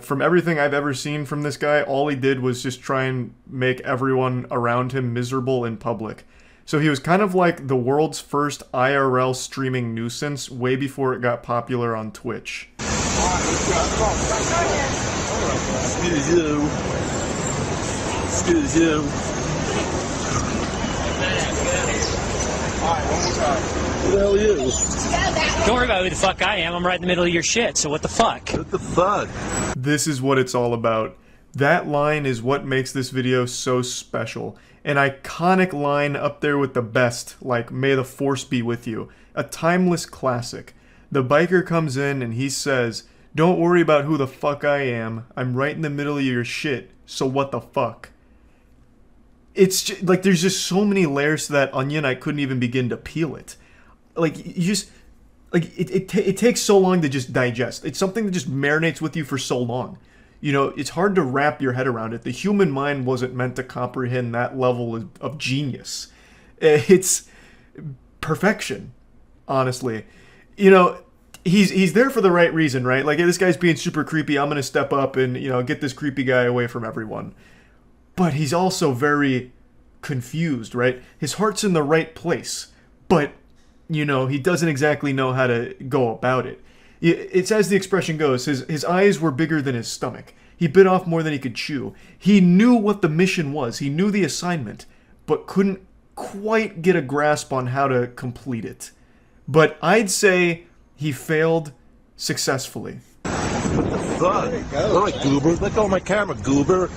From everything I've ever seen from this guy, all he did was just try and make everyone around him miserable in public. So he was kind of like the world's first IRL streaming nuisance way before it got popular on Twitch. Excuse you. Excuse you. Who the hell are you? Don't worry about who the fuck I am. I'm right in the middle of your shit, so what the fuck? What the fuck? This is what it's all about. That line is what makes this video so special. An iconic line up there with the best, like "May the Force be with you." A timeless classic. The biker comes in and he says, "Don't worry about who the fuck I am. I'm right in the middle of your shit, so what the fuck?" It's just, like, there's just so many layers to that onion, I couldn't even begin to peel it. Like, you just, like, it takes so long to just digest. It's something that just marinates with you for so long. You know, it's hard to wrap your head around it. The human mind wasn't meant to comprehend that level of genius. It's perfection, honestly. You know, he's there for the right reason, right? Like, hey, this guy's being super creepy. I'm going to step up and, you know, get this creepy guy away from everyone. But he's also very confused, right? His heart's in the right place, but, you know, he doesn't exactly know how to go about it. It's as the expression goes, his eyes were bigger than his stomach. He bit off more than he could chew. He knew what the mission was. He knew the assignment, but couldn't quite get a grasp on how to complete it. But I'd say he failed successfully. What the fuck? All right, goober. Let go of my camera, goober.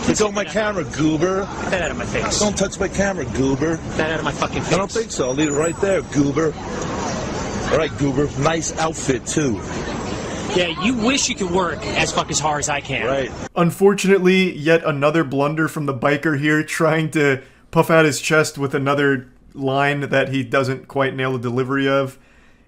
Let go of my camera, goober. Get that out of my face. Don't touch my camera, goober. Get that out of my fucking face. I don't think so. I'll leave it right there, goober. All right, goober. Nice outfit, too. Yeah, you wish you could work as fuck as hard as I can. Right. Unfortunately, yet another blunder from the biker here, trying to puff out his chest with another line that he doesn't quite nail the delivery of.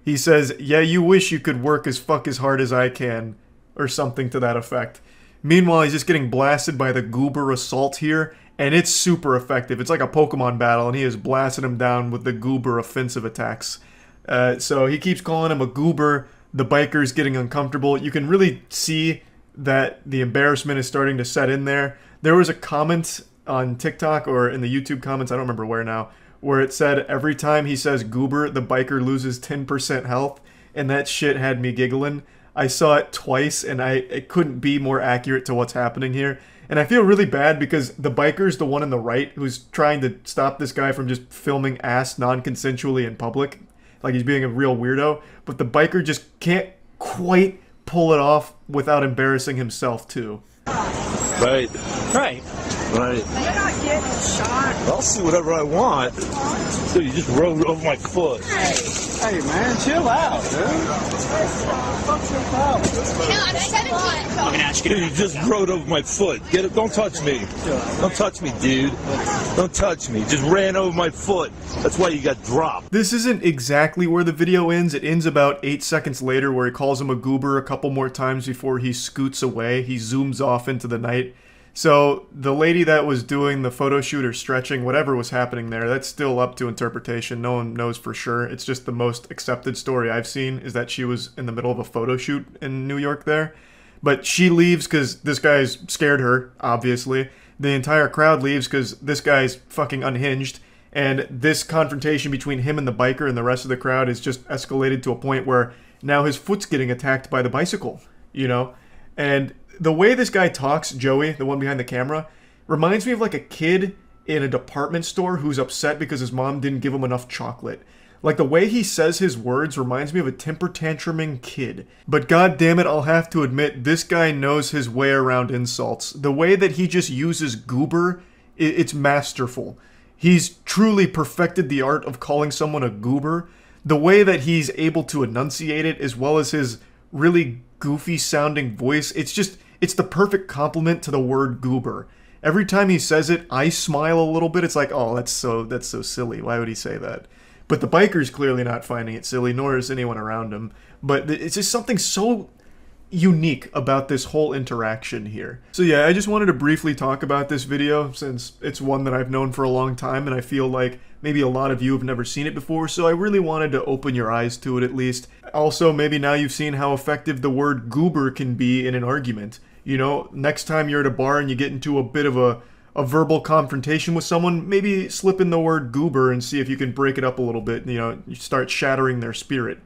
He says, "Yeah, you wish you could work as fuck as hard as I can," or something to that effect. Meanwhile, he's just getting blasted by the goober assault here, and it's super effective. It's like a Pokemon battle, and he is blasting him down with the goober offensive attacks. So he keeps calling him a goober. The biker's getting uncomfortable. You can really see that the embarrassment is starting to set in there. There was a comment on TikTok or in the YouTube comments, I don't remember where now, where it said every time he says goober, the biker loses 10% health, and that shit had me giggling. I saw it twice, and it couldn't be more accurate to what's happening here. And I feel really bad because the biker's the one on the right who's trying to stop this guy from just filming ass non-consensually in public. Like he's being a real weirdo. But the biker just can't quite pull it off without embarrassing himself, too. Right. Right. Right. You're not getting shot. I'll see whatever I want. Dude, you just rode over my foot. Hey, man, chill out, dude. I'm gonna ask you. Dude, you just rode over my foot. Get it? Don't touch me. Don't touch me, dude. Don't touch me. Just ran over my foot. That's why you got dropped. This isn't exactly where the video ends. It ends about 8 seconds later where he calls him a goober a couple more times before he scoots away. He zooms off into the night. So the lady that was doing the photo shoot or stretching, whatever was happening there, that's still up to interpretation. No one knows for sure. It's just the most accepted story I've seen is that she was in the middle of a photo shoot in New York there. But she leaves because this guy's scared her, obviously. The entire crowd leaves because this guy's fucking unhinged. And this confrontation between him and the biker and the rest of the crowd is just escalated to a point where now his foot's getting attacked by the bicycle, you know? And the way this guy talks, Joey, the one behind the camera, reminds me of like a kid in a department store who's upset because his mom didn't give him enough chocolate. Like the way he says his words reminds me of a temper tantruming kid. But god damn it, I'll have to admit, this guy knows his way around insults. The way that he just uses goober, it's masterful. He's truly perfected the art of calling someone a goober. The way that he's able to enunciate it, as well as his really goofy sounding voice, it's the perfect compliment to the word goober. Every time he says it, I smile a little bit. It's like, oh, that's so silly. Why would he say that? But the biker's clearly not finding it silly, nor is anyone around him. But it's just something so unique about this whole interaction here. So yeah, I just wanted to briefly talk about this video since it's one that I've known for a long time and I feel like maybe a lot of you have never seen it before, so I really wanted to open your eyes to it at least. Also, maybe now you've seen how effective the word goober can be in an argument. You know, next time you're at a bar and you get into a bit of a verbal confrontation with someone, maybe slip in the word goober and see if you can break it up a little bit, you know, you start shattering their spirit.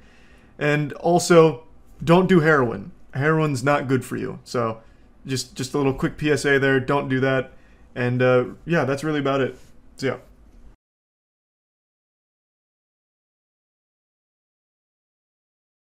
And also, don't do heroin. Heroin's not good for you. So, just a little quick PSA there, don't do that. And yeah, that's really about it. So yeah.